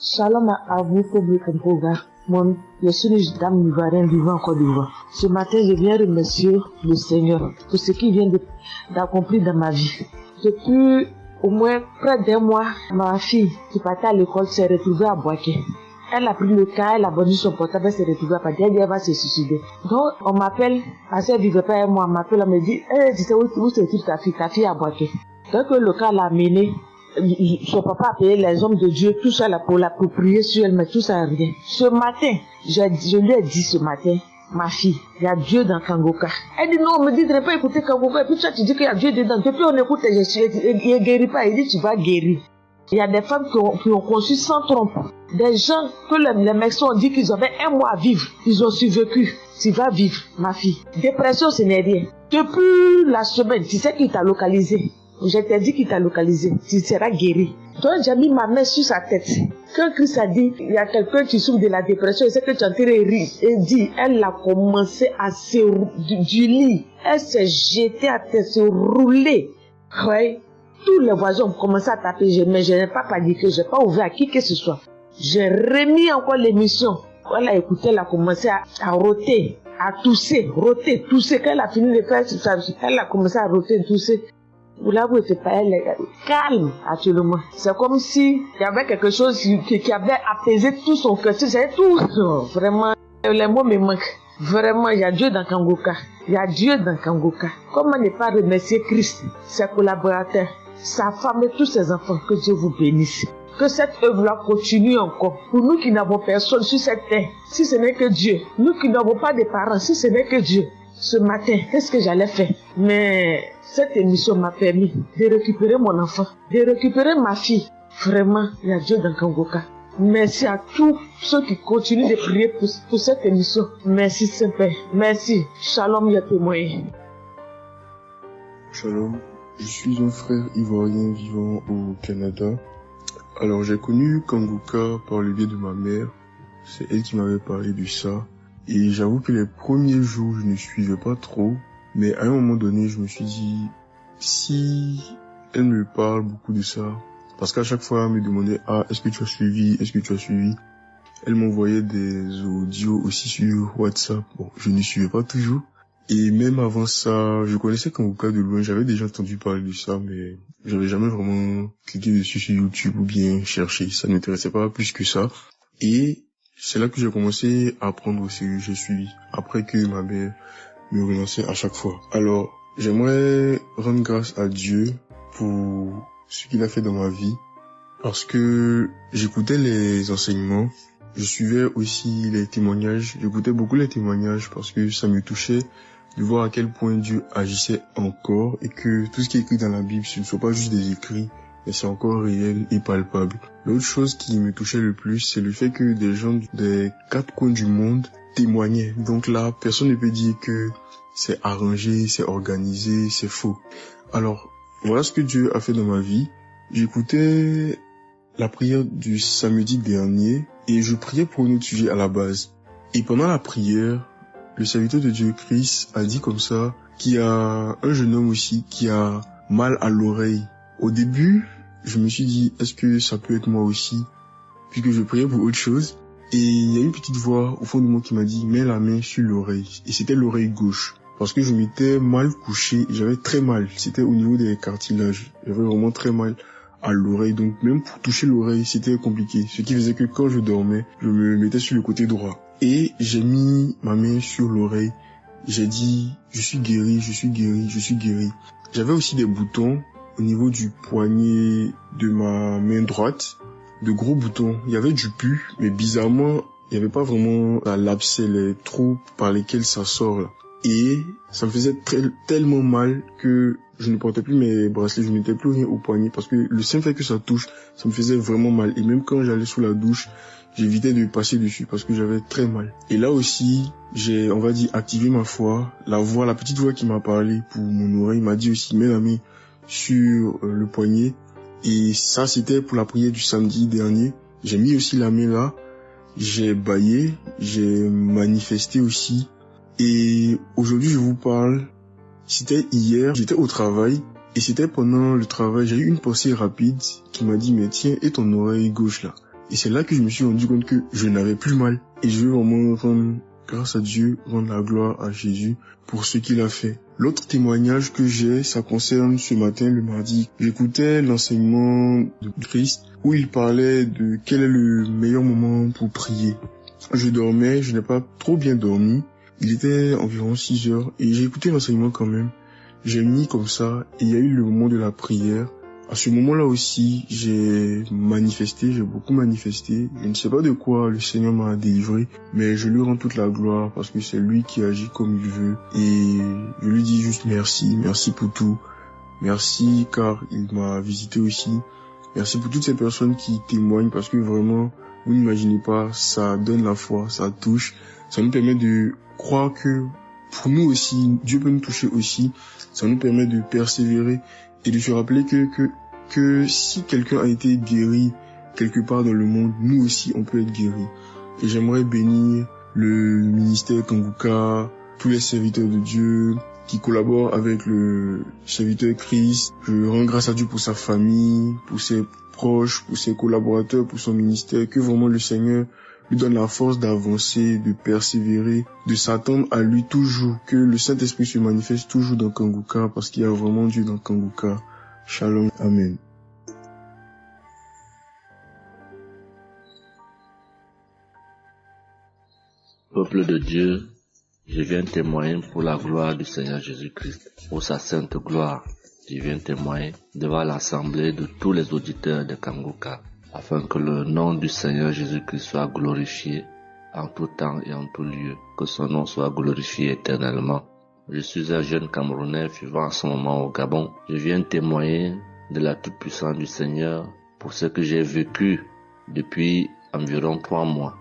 Shalom à vous, public Congo. Moi, je suis une dame ivoirienne vivant en Côte d'Ivoire. Ce matin, je viens remercier le Seigneur pour ce qu'il vient d'accomplir dans ma vie. Depuis au moins près d'1 mois, ma fille qui partait à l'école s'est retrouvée à Boaké. Elle a pris le cas, elle a vendu son portable, elle s'est retrouvée à Boaké, elle va se suicider. Donc, on m'appelle, parce qu'elle vivait pas avec moi, on m'appelle, on me dit, tu sais où se trouve ta fille à Boaké. Donc, le cas l'a amené. Son papa a payé les hommes de Dieu, tout ça là pour l'approprier sur elle, mais tout ça rien. Ce matin, je lui ai dit ce matin, ma fille, il y a Dieu dans Kanguka. Elle dit non, on me dit de ne pas écouter Kanguka, et puis toi tu dis qu'il y a Dieu dedans. Depuis on écoute, il ne guérit pas, il dit tu vas guérir. Il y a des femmes qui ont conçu sans trompe. Des gens que les médecins ont dit qu'ils avaient 1 mois à vivre, ils ont survécu. Tu vas vivre, ma fille. Dépression, ce n'est rien. Depuis la semaine, tu sais qui t'a localisé. Je t'ai dit qu'il t'a localisé, tu seras guéri. Donc j'ai mis ma main sur sa tête. Quand Christ a dit, il y a quelqu'un qui souffre de la dépression, et c'est que tu es en train de rire. Et dit, elle a commencé à se du lit. Elle s'est jetée à terre, se rouler. Ouais. Tous les voisins ont commencé à taper, mais je n'ai pas paniqué, je n'ai pas ouvert à qui que ce soit. J'ai remis encore l'émission. Quand elle a écouté, elle a commencé à roter, à tousser. Quand elle a fini de faire ça, elle a commencé à roter, tousser. Vous l'avouez, c'est pas elle, calme actuellement. C'est comme si il y avait quelque chose qui avait apaisé tout son cœur. C'est tout. Vraiment, les mots me manquent. Vraiment, il y a Dieu dans Kanguka. Il y a Dieu dans Kanguka. Comment ne pas remercier Christ, ses collaborateurs, sa femme et tous ses enfants. Que Dieu vous bénisse. Que cette œuvre-là continue encore. Pour nous qui n'avons personne sur cette terre, si ce n'est que Dieu. Nous qui n'avons pas de parents, si ce n'est que Dieu. Ce matin, qu'est-ce que j'allais faire? Mais cette émission m'a permis de récupérer mon enfant, de récupérer ma fille. Vraiment, il y a Dieu dans Kanguka. Merci à tous ceux qui continuent de prier pour cette émission. Merci Saint-Père. Merci. Shalom, il y a témoigné. Shalom. Je suis un frère ivoirien vivant au Canada. Alors j'ai connu Kanguka par le biais de ma mère. C'est elle qui m'avait parlé de ça. Et j'avoue que les premiers jours, je ne suivais pas trop. Mais à un moment donné, je me suis dit, si elle me parle beaucoup de ça, parce qu'à chaque fois, elle me demandait, est-ce que tu as suivi? Est-ce que tu as suivi? Elle m'envoyait des audios aussi sur WhatsApp. Bon, je ne suivais pas toujours. Et même avant ça, je connaissais Kanguka de loin. J'avais déjà entendu parler de ça, mais j'avais jamais vraiment cliqué dessus sur YouTube ou bien cherché. Ça ne m'intéressait pas plus que ça. Et c'est là que j'ai commencé à apprendre au sérieux. J'ai suivi. Après que ma mère me relançait à chaque fois. Alors, j'aimerais rendre grâce à Dieu pour ce qu'il a fait dans ma vie. Parce que j'écoutais les enseignements. Je suivais aussi les témoignages. J'écoutais beaucoup les témoignages parce que ça me touchait de voir à quel point Dieu agissait encore et que tout ce qui est écrit dans la Bible, ce ne sont pas juste des écrits, mais c'est encore réel et palpable. L'autre chose qui me touchait le plus, c'est le fait que des gens des 4 coins du monde témoignaient. Donc là, personne ne peut dire que c'est arrangé, c'est organisé, c'est faux. Alors, voilà ce que Dieu a fait dans ma vie. J'écoutais la prière du samedi dernier et je priais pour un autre sujet à la base. Et pendant la prière, le serviteur de Dieu, Chris, a dit comme ça qu'il y a un jeune homme aussi qui a mal à l'oreille. Au début, je me suis dit, est-ce que ça peut être moi aussi? Puisque je priais pour autre chose. Et il y a une petite voix au fond de moi qui m'a dit, mets la main sur l'oreille. Et c'était l'oreille gauche. Parce que je m'étais mal couché, j'avais très mal. C'était au niveau des cartilages. J'avais vraiment très mal à l'oreille. Donc même pour toucher l'oreille, c'était compliqué. Ce qui faisait que quand je dormais, je me mettais sur le côté droit. Et j'ai mis ma main sur l'oreille. J'ai dit, je suis guéri, je suis guéri, je suis guéri. J'avais aussi des boutons au niveau du poignet de ma main droite. De gros boutons. Il y avait du pus, mais bizarrement, il n'y avait pas vraiment l'abcès, les trous par lesquels ça sort là. Et ça me faisait tellement mal que je ne portais plus mes bracelets, je ne mettais plus rien au poignet parce que le simple fait que ça touche, ça me faisait vraiment mal. Et même quand j'allais sous la douche, j'évitais de passer dessus parce que j'avais très mal. Et là aussi, j'ai, on va dire, activé ma foi. La petite voix qui m'a parlé pour mon oreille m'a dit aussi, mets la main sur le poignet. Et ça, c'était pour la prière du samedi dernier. J'ai mis aussi la main là. J'ai bâillé, j'ai manifesté aussi. Et aujourd'hui, je vous parle, c'était hier, j'étais au travail, et c'était pendant le travail, j'ai eu une pensée rapide qui m'a dit, mais tiens, et ton oreille gauche là? Et c'est là que je me suis rendu compte que je n'avais plus mal. Et je veux vraiment rendre grâce à Dieu, rendre la gloire à Jésus pour ce qu'il a fait. L'autre témoignage que j'ai, ça concerne ce matin, le mardi. J'écoutais l'enseignement de Christ où il parlait de quel est le meilleur moment pour prier. Je dormais, je n'ai pas trop bien dormi. Il était environ 6 heures et j'ai écouté l'enseignement quand même. J'ai mis comme ça et il y a eu le moment de la prière. À ce moment-là aussi, j'ai manifesté, j'ai beaucoup manifesté. Je ne sais pas de quoi le Seigneur m'a délivré, mais je lui rends toute la gloire parce que c'est lui qui agit comme il veut. Et je lui dis juste merci, merci pour tout. Merci car il m'a visité aussi. Merci pour toutes ces personnes qui témoignent parce que vraiment, vous n'imaginez pas, ça donne la foi, ça touche. Ça nous permet de croire que pour nous aussi, Dieu peut nous toucher aussi. Ça nous permet de persévérer et de se rappeler que si quelqu'un a été guéri quelque part dans le monde, nous aussi on peut être guéri. Et j'aimerais bénir le ministère Kanguka, tous les serviteurs de Dieu qui collaborent avec le serviteur Christ. Je rends grâce à Dieu pour sa famille, pour ses proches, pour ses collaborateurs, pour son ministère, que vraiment le Seigneur lui donne la force d'avancer, de persévérer, de s'attendre à lui toujours, que le Saint-Esprit se manifeste toujours dans Kanguka, parce qu'il y a vraiment Dieu dans Kanguka. Shalom, Amen. Peuple de Dieu, je viens témoigner pour la gloire du Seigneur Jésus-Christ, pour sa sainte gloire. Je viens témoigner devant l'assemblée de tous les auditeurs de Kanguka, afin que le nom du Seigneur Jésus-Christ soit glorifié en tout temps et en tout lieu, que son nom soit glorifié éternellement. Je suis un jeune Camerounais vivant en ce moment au Gabon. Je viens témoigner de la toute-puissance du Seigneur pour ce que j'ai vécu depuis environ 3 mois.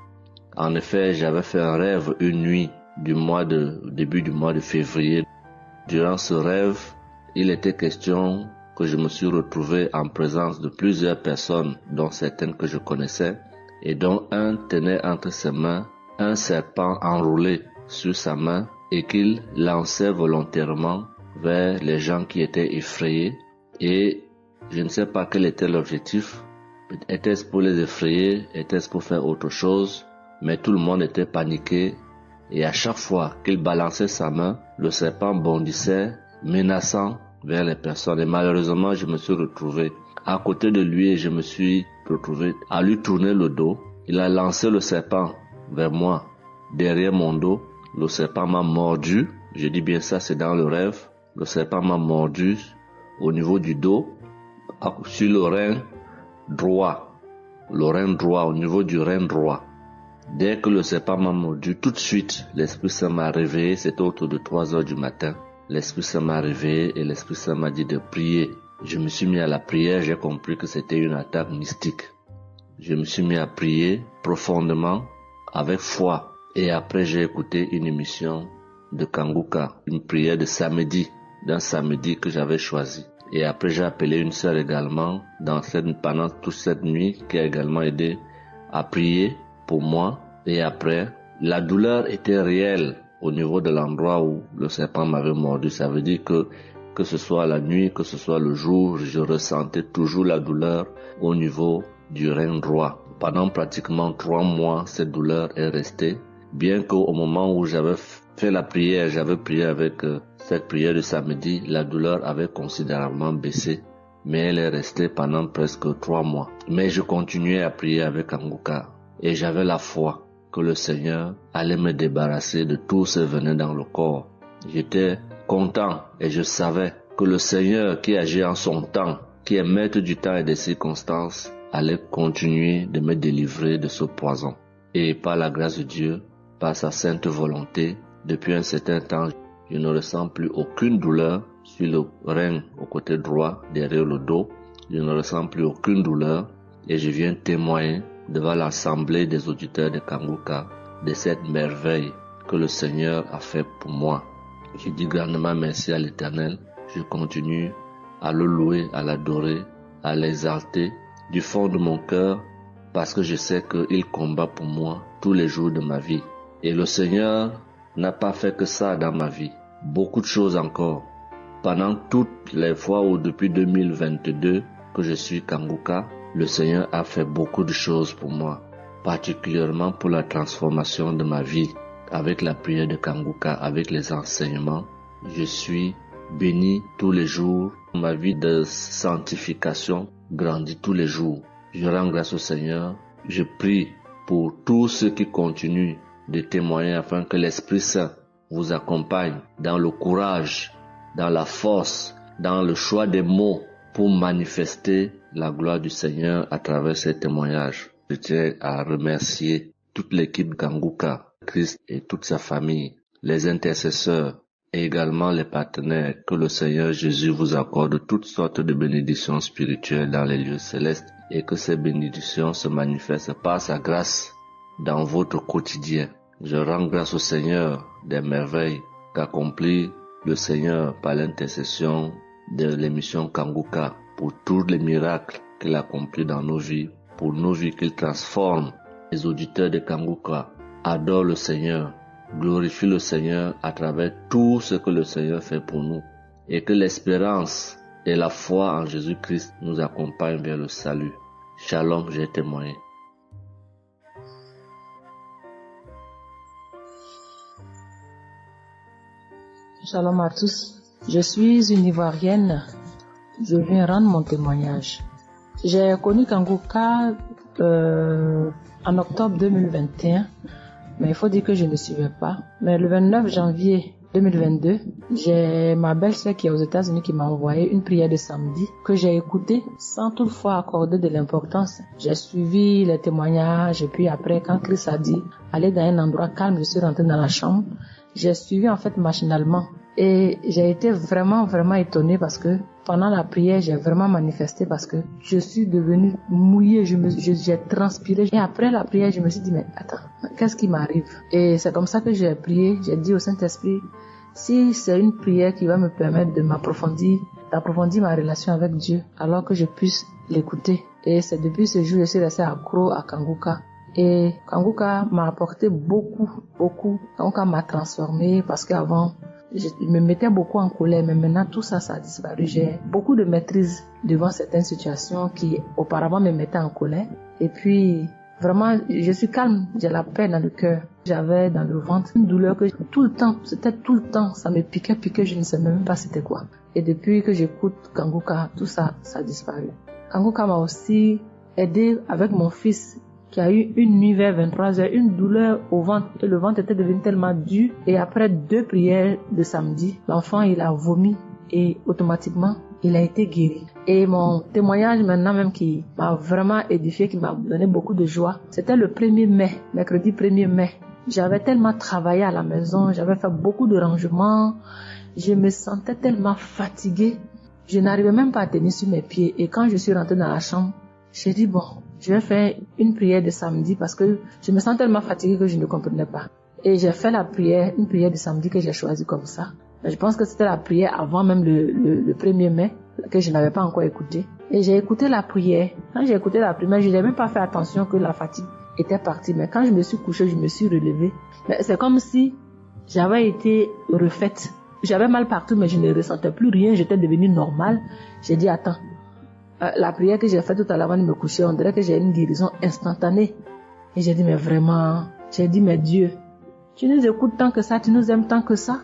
En effet, j'avais fait un rêve une nuit début du mois de février. Durant ce rêve, il était question que je me suis retrouvé en présence de plusieurs personnes, dont certaines que je connaissais, et dont un tenait entre ses mains un serpent enroulé sur sa main et qu'il lançait volontairement vers les gens qui étaient effrayés. Et je ne sais pas quel était l'objectif. Était-ce pour les effrayer? Était-ce pour faire autre chose? Mais tout le monde était paniqué. Et à chaque fois qu'il balançait sa main, le serpent bondissait, menaçant vers les personnes. Et malheureusement, je me suis retrouvé à côté de lui et je me suis retrouvé à lui tourner le dos. Il a lancé le serpent vers moi, derrière mon dos. Le serpent m'a mordu. Je dis bien ça, c'est dans le rêve. Le serpent m'a mordu au niveau du dos, sur le rein droit. Le rein droit, au niveau du rein droit. Dès que le serpent m'a mordu, tout de suite, l'Esprit Saint m'a réveillé. C'était autour de 3 heures du matin. L'Esprit Saint m'a réveillé et l'Esprit Saint m'a dit de prier. Je me suis mis à la prière, j'ai compris que c'était une attaque mystique. Je me suis mis à prier profondément, avec foi. Et après, j'ai écouté une émission de Kanguka, une prière de samedi, d'un samedi que j'avais choisi. Et après, j'ai appelé une sœur également pendant toute cette nuit qui a également aidé à prier pour moi. Et après, la douleur était réelle au niveau de l'endroit où le serpent m'avait mordu. Ça veut dire que ce soit la nuit, que ce soit le jour, je ressentais toujours la douleur au niveau du rein droit. Pendant pratiquement 3 mois, cette douleur est restée. Bien qu'au moment où j'avais fait la prière, j'avais prié avec cette prière de samedi, la douleur avait considérablement baissé, mais elle est restée pendant presque 3 mois. Mais je continuais à prier avec Kanguka et j'avais la foi que le Seigneur allait me débarrasser de tout ce venin dans le corps. J'étais content et je savais que le Seigneur qui agit en son temps, qui est maître du temps et des circonstances, allait continuer de me délivrer de ce poison. Et par la grâce de Dieu, par sa sainte volonté, depuis un certain temps, je ne ressens plus aucune douleur sur le rein au côté droit, derrière le dos. Je ne ressens plus aucune douleur et je viens témoigner devant l'assemblée des auditeurs de Kanguka de cette merveille que le Seigneur a fait pour moi. Je dis grandement merci à l'Éternel. Je continue à le louer, à l'adorer, à l'exalter du fond de mon cœur parce que je sais qu'il combat pour moi tous les jours de ma vie. Et le Seigneur n'a pas fait que ça dans ma vie. Beaucoup de choses encore. Pendant toutes les fois où depuis 2022 que je suis Kanguka, le Seigneur a fait beaucoup de choses pour moi, particulièrement pour la transformation de ma vie. Avec la prière de Kanguka, avec les enseignements, je suis béni tous les jours. Ma vie de sanctification grandit tous les jours. Je rends grâce au Seigneur. Je prie pour tous ceux qui continuent de témoigner afin que l'Esprit Saint vous accompagne dans le courage, dans la force, dans le choix des mots pour manifester la gloire du Seigneur à travers ces témoignages. Je tiens à remercier toute l'équipe Kanguka, Christ et toute sa famille, les intercesseurs et également les partenaires. Que le Seigneur Jésus vous accorde toutes sortes de bénédictions spirituelles dans les lieux célestes et que ces bénédictions se manifestent par sa grâce dans votre quotidien. Je rends grâce au Seigneur des merveilles qu'accomplit le Seigneur par l'intercession de l'émission Kanguka pour tous les miracles qu'il accomplit dans nos vies, pour nos vies qu'il transforme. Les auditeurs de Kanguka adorent le Seigneur, glorifient le Seigneur à travers tout ce que le Seigneur fait pour nous et que l'espérance et la foi en Jésus-Christ nous accompagnent vers le salut. Shalom, j'ai témoigné. Shalom à tous. Je suis une Ivoirienne. Je viens rendre mon témoignage. J'ai connu Kanguka en octobre 2021, mais il faut dire que je ne suivais pas. Mais le 29 janvier 2022, j'ai ma belle-sœur qui est aux États-Unis qui m'a envoyé une prière de samedi que j'ai écoutée sans toutefois accorder de l'importance. J'ai suivi les témoignages et puis après, quand Christ a dit aller dans un endroit calme, je suis rentrée dans la chambre. J'ai suivi en fait machinalement et j'ai été vraiment étonnée parce que pendant la prière, j'ai vraiment manifesté parce que je suis devenue mouillée, j'ai transpiré. Et après la prière, je me suis dit, mais attends, qu'est-ce qui m'arrive? Et c'est comme ça que j'ai prié, j'ai dit au Saint-Esprit, si c'est une prière qui va me permettre d'approfondir ma relation avec Dieu, alors que je puisse l'écouter. Et c'est depuis ce jour que je suis restée accro à Kanguka. Et Kanguka m'a apporté beaucoup. Kanguka m'a transformé parce qu'avant, je me mettais beaucoup en colère, mais maintenant tout ça a disparu. J'ai beaucoup de maîtrise devant certaines situations qui auparavant me mettaient en colère. Et puis, vraiment, je suis calme, j'ai la paix dans le cœur. J'avais dans le ventre une douleur que tout le temps, ça me piquait, je ne sais même pas c'était quoi. Et depuis que j'écoute Kanguka, tout ça a disparu. Kanguka m'a aussi aidé avec mon fils qui a eu une nuit vers 23h, une douleur au ventre et le ventre était devenu tellement dur. Et après 2 prières de samedi, l'enfant il a vomi et automatiquement il a été guéri. Et mon témoignage maintenant même qui m'a vraiment édifié, qui m'a donné beaucoup de joie, c'était le 1er mai, mercredi 1er mai. J'avais tellement travaillé à la maison, j'avais fait beaucoup de rangements, je me sentais tellement fatiguée, je n'arrivais même pas à tenir sur mes pieds. Et quand je suis rentrée dans la chambre, j'ai dit bon, je vais faire une prière de samedi parce que je me sens tellement fatiguée que je ne comprenais pas. Et j'ai fait la prière, une prière de samedi que j'ai choisie comme ça. Mais je pense que c'était la prière avant même le 1er mai que je n'avais pas encore écouté. Et j'ai écouté la prière. Quand j'ai écouté la prière, je n'avais même pas fait attention que la fatigue était partie. Mais quand je me suis couchée, je me suis relevée. Mais c'est comme si j'avais été refaite. J'avais mal partout, mais je ne ressentais plus rien. J'étais devenue normale. J'ai dit attends. La prière que j'ai faite tout à l'heure avant de me coucher, on dirait que j'ai une guérison instantanée. Et j'ai dit, mais vraiment, mais Dieu, tu nous écoutes tant que ça, tu nous aimes tant que ça.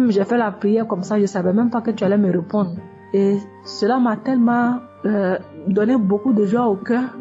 J'ai fait la prière comme ça, je savais même pas que tu allais me répondre. Et cela m'a tellement donné beaucoup de joie au cœur.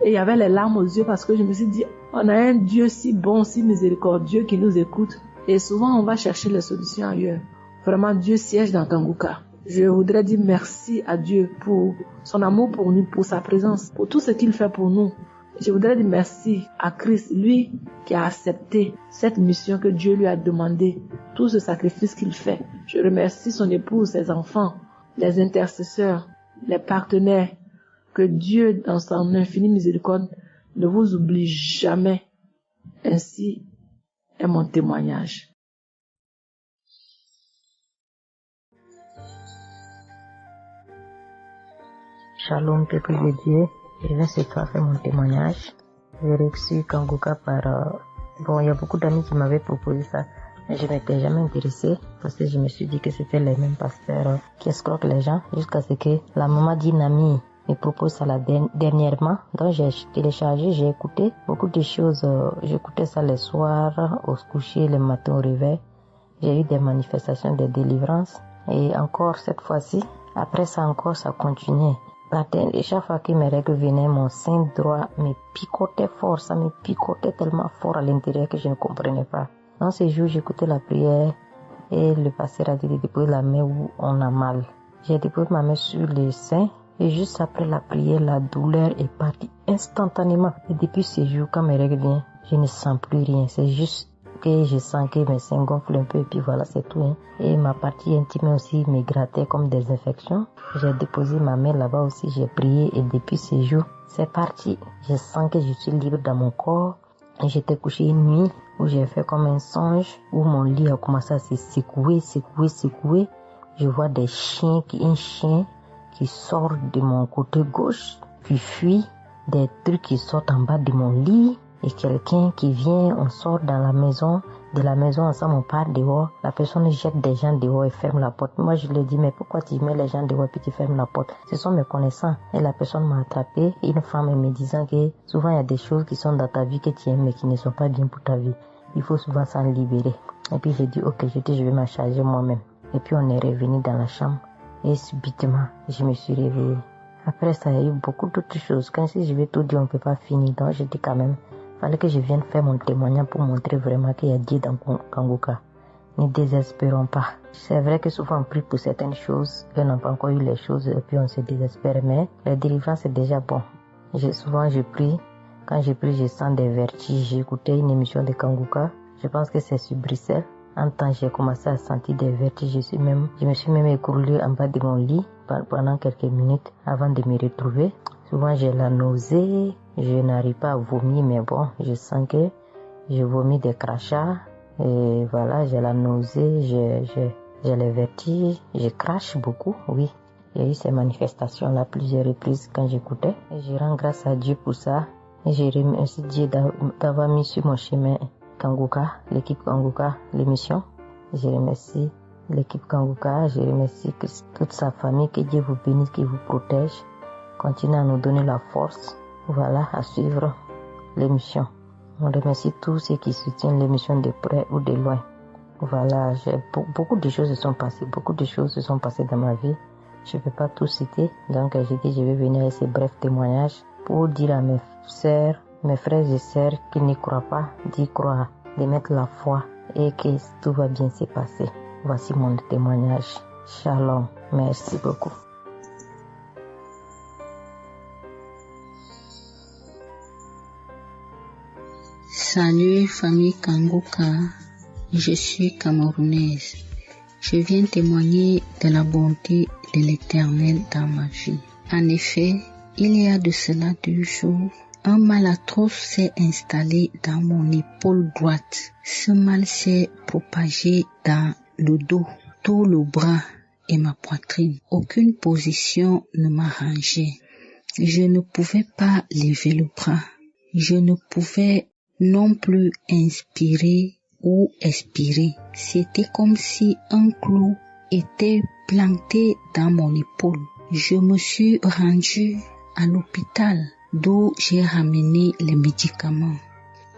Et il y avait les larmes aux yeux parce que je me suis dit, on a un Dieu si bon, si miséricordieux qui nous écoute. Et souvent, on va chercher les solutions ailleurs. Vraiment, Dieu siège dans Kanguka. Je voudrais dire merci à Dieu pour son amour pour nous, pour sa présence, pour tout ce qu'il fait pour nous. Je voudrais dire merci à Christ, lui qui a accepté cette mission que Dieu lui a demandé, tout ce sacrifice qu'il fait. Je remercie son épouse, ses enfants, les intercesseurs, les partenaires. Que Dieu, dans son infinie miséricorde, ne vous oublie jamais. Ainsi est mon témoignage. Shalom, peuple de Dieu. Je viens ce soir faire mon témoignage. J'ai reçu Kanguka par... il y a beaucoup d'amis qui m'avaient proposé ça. Mais je m'étais jamais intéressée parce que je me suis dit que c'était les mêmes pasteurs qui escroquent les gens jusqu'à ce que la maman d'une amie me propose ça dernièrement. Donc j'ai téléchargé, j'ai écouté beaucoup de choses. J'écoutais ça les soirs, au coucher, le matin au réveil. J'ai eu des manifestations de délivrance. Et encore cette fois-ci, après ça encore, ça continuait. Et chaque fois que mes règles venaient, mon sein droit me picotait fort, ça me picotait tellement fort à l'intérieur que je ne comprenais pas. Dans ces jours, j'écoutais la prière et le pasteur a dit de déposer la main où on a mal. J'ai déposé ma main sur le sein et juste après la prière, la douleur est partie instantanément. Et depuis ces jours, quand mes règles viennent, je ne sens plus rien. C'est juste que je sens que mes seins gonflent un peu et puis voilà, c'est tout. Et ma partie intime aussi me grattait comme des infections. J'ai déposé ma main là-bas aussi, j'ai prié et depuis ces jours, c'est parti. Je sens que je suis libre dans mon corps. Et j'étais couché une nuit où j'ai fait comme un songe, où mon lit a commencé à se secouer. Je vois un chien qui sort de mon côté gauche, puis fuit, des trucs qui sortent en bas de mon lit. Et quelqu'un qui vient, on sort dans la maison, de la maison ensemble, on part dehors, la personne jette des gens dehors et ferme la porte. Moi je lui dis, mais pourquoi tu mets les gens dehors et puis tu fermes la porte? Ce sont mes connaissants. Et la personne m'a attrapé, une femme me disant que souvent il y a des choses qui sont dans ta vie que tu aimes mais qui ne sont pas bien pour ta vie. Il faut souvent s'en libérer. Et puis j'ai dit, ok, je vais m'en charger moi-même. Et puis on est revenu dans la chambre et subitement, je me suis réveillée. Après ça, il y a eu beaucoup d'autres choses. Quand si je vais tout dire, on ne peut pas finir. Donc j'ai dit quand même, fallait que je vienne faire mon témoignage pour montrer vraiment qu'il y a Dieu dans Kanguka. Ne désespérons pas. C'est vrai que souvent on prie pour certaines choses, et on n'a pas encore eu les choses, et puis on se désespère, mais la délivrance c'est déjà bon. Souvent je prie, quand je prie je sens des vertiges. J'ai écouté une émission de Kanguka, je pense que c'est sur Bruxelles. En temps j'ai commencé à sentir des vertiges, je me suis même écroulée en bas de mon lit pendant quelques minutes avant de me retrouver. Souvent j'ai la nausée, je n'arrive pas à vomir, mais bon, je sens que je vomis des crachats. Et voilà, j'ai la nausée, j'ai les vertiges, je crache beaucoup, oui. Il y a eu ces manifestations-là plusieurs reprises quand j'écoutais. Et je rends grâce à Dieu pour ça. Je remercie Dieu d'avoir mis sur mon chemin Kanguka, l'équipe Kanguka, l'émission. Je remercie l'équipe Kanguka, je remercie toute sa famille, que Dieu vous bénisse, qu'il vous protège. Continuez à nous donner la force, voilà, à suivre l'émission. On remercie tous ceux qui soutiennent l'émission de près ou de loin. Voilà, beaucoup de choses se sont passées dans ma vie. Je ne peux pas tout citer, donc j'ai dit je vais venir avec ces brefs témoignages pour dire à mes sœurs, mes frères et sœurs qui n'y croient pas, d'y croire, de mettre la foi et que tout va bien se passer. Voici mon témoignage. Shalom. Merci beaucoup. Salut famille Kanguka, je suis camerounaise. Je viens témoigner de la bonté de l'Éternel dans ma vie. En effet, il y a de cela 2 jours, un mal atroce s'est installé dans mon épaule droite. Ce mal s'est propagé dans le dos, tout le bras et ma poitrine. Aucune position ne m'arrangeait. Je ne pouvais pas lever le bras. Je ne pouvais non plus inspirer ou expirer. C'était comme si un clou était planté dans mon épaule. Je me suis rendue à l'hôpital d'où j'ai ramené les médicaments.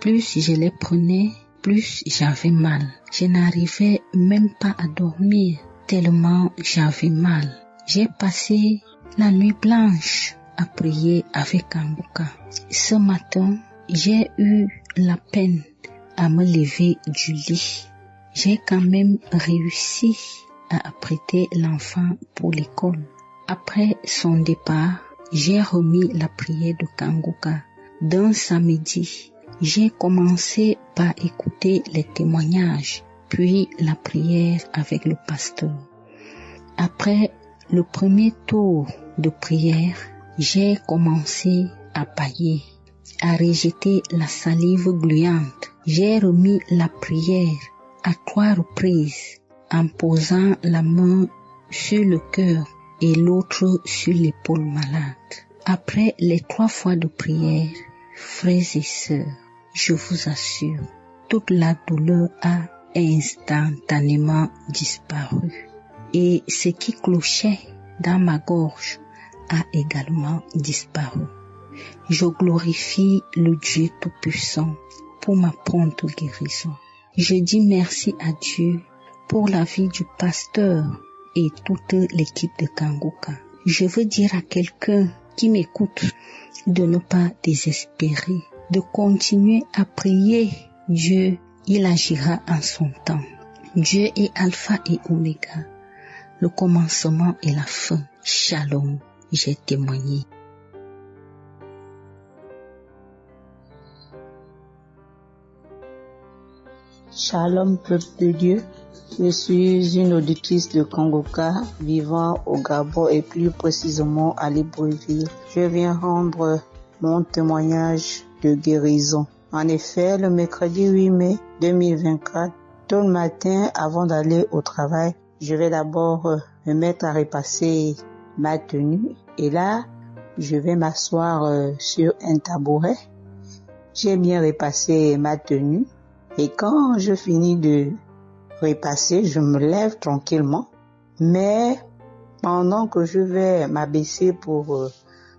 Plus je les prenais, plus j'avais mal. Je n'arrivais même pas à dormir tellement j'avais mal. J'ai passé la nuit blanche à prier avec Kanguka. Ce matin, j'ai eu la peine à me lever du lit. J'ai quand même réussi à apprêter l'enfant pour l'école. Après son départ, j'ai remis la prière de Kanguka. D'un samedi, j'ai commencé par écouter les témoignages, puis la prière avec le pasteur. Après le premier tour de prière, j'ai commencé à bâiller, à rejeter la salive gluante. J'ai remis la prière à 3 reprises en posant la main sur le cœur et l'autre sur l'épaule malade. Après les 3 fois de prière, frères et sœurs, je vous assure, toute la douleur a instantanément disparu. Et ce qui clochait dans ma gorge a également disparu. Je glorifie le Dieu Tout-Puissant pour ma prompte guérison. Je dis merci à Dieu pour la vie du pasteur et toute l'équipe de Kanguka. Je veux dire à quelqu'un qui m'écoute de ne pas désespérer, de continuer à prier. Dieu, il agira en son temps. Dieu est Alpha et Oméga, le commencement et la fin. Shalom, j'ai témoigné. Shalom, peuple de Dieu. Je suis une auditrice de Kanguka vivant au Gabon et plus précisément à Libreville. Je viens rendre mon témoignage de guérison. En effet, le mercredi 8 mai 2024, tôt le matin avant d'aller au travail, je vais d'abord me mettre à repasser ma tenue et là, je vais m'asseoir sur un tabouret. J'ai bien repassé ma tenue. Et quand je finis de repasser, je me lève tranquillement. Mais pendant que je vais m'abaisser pour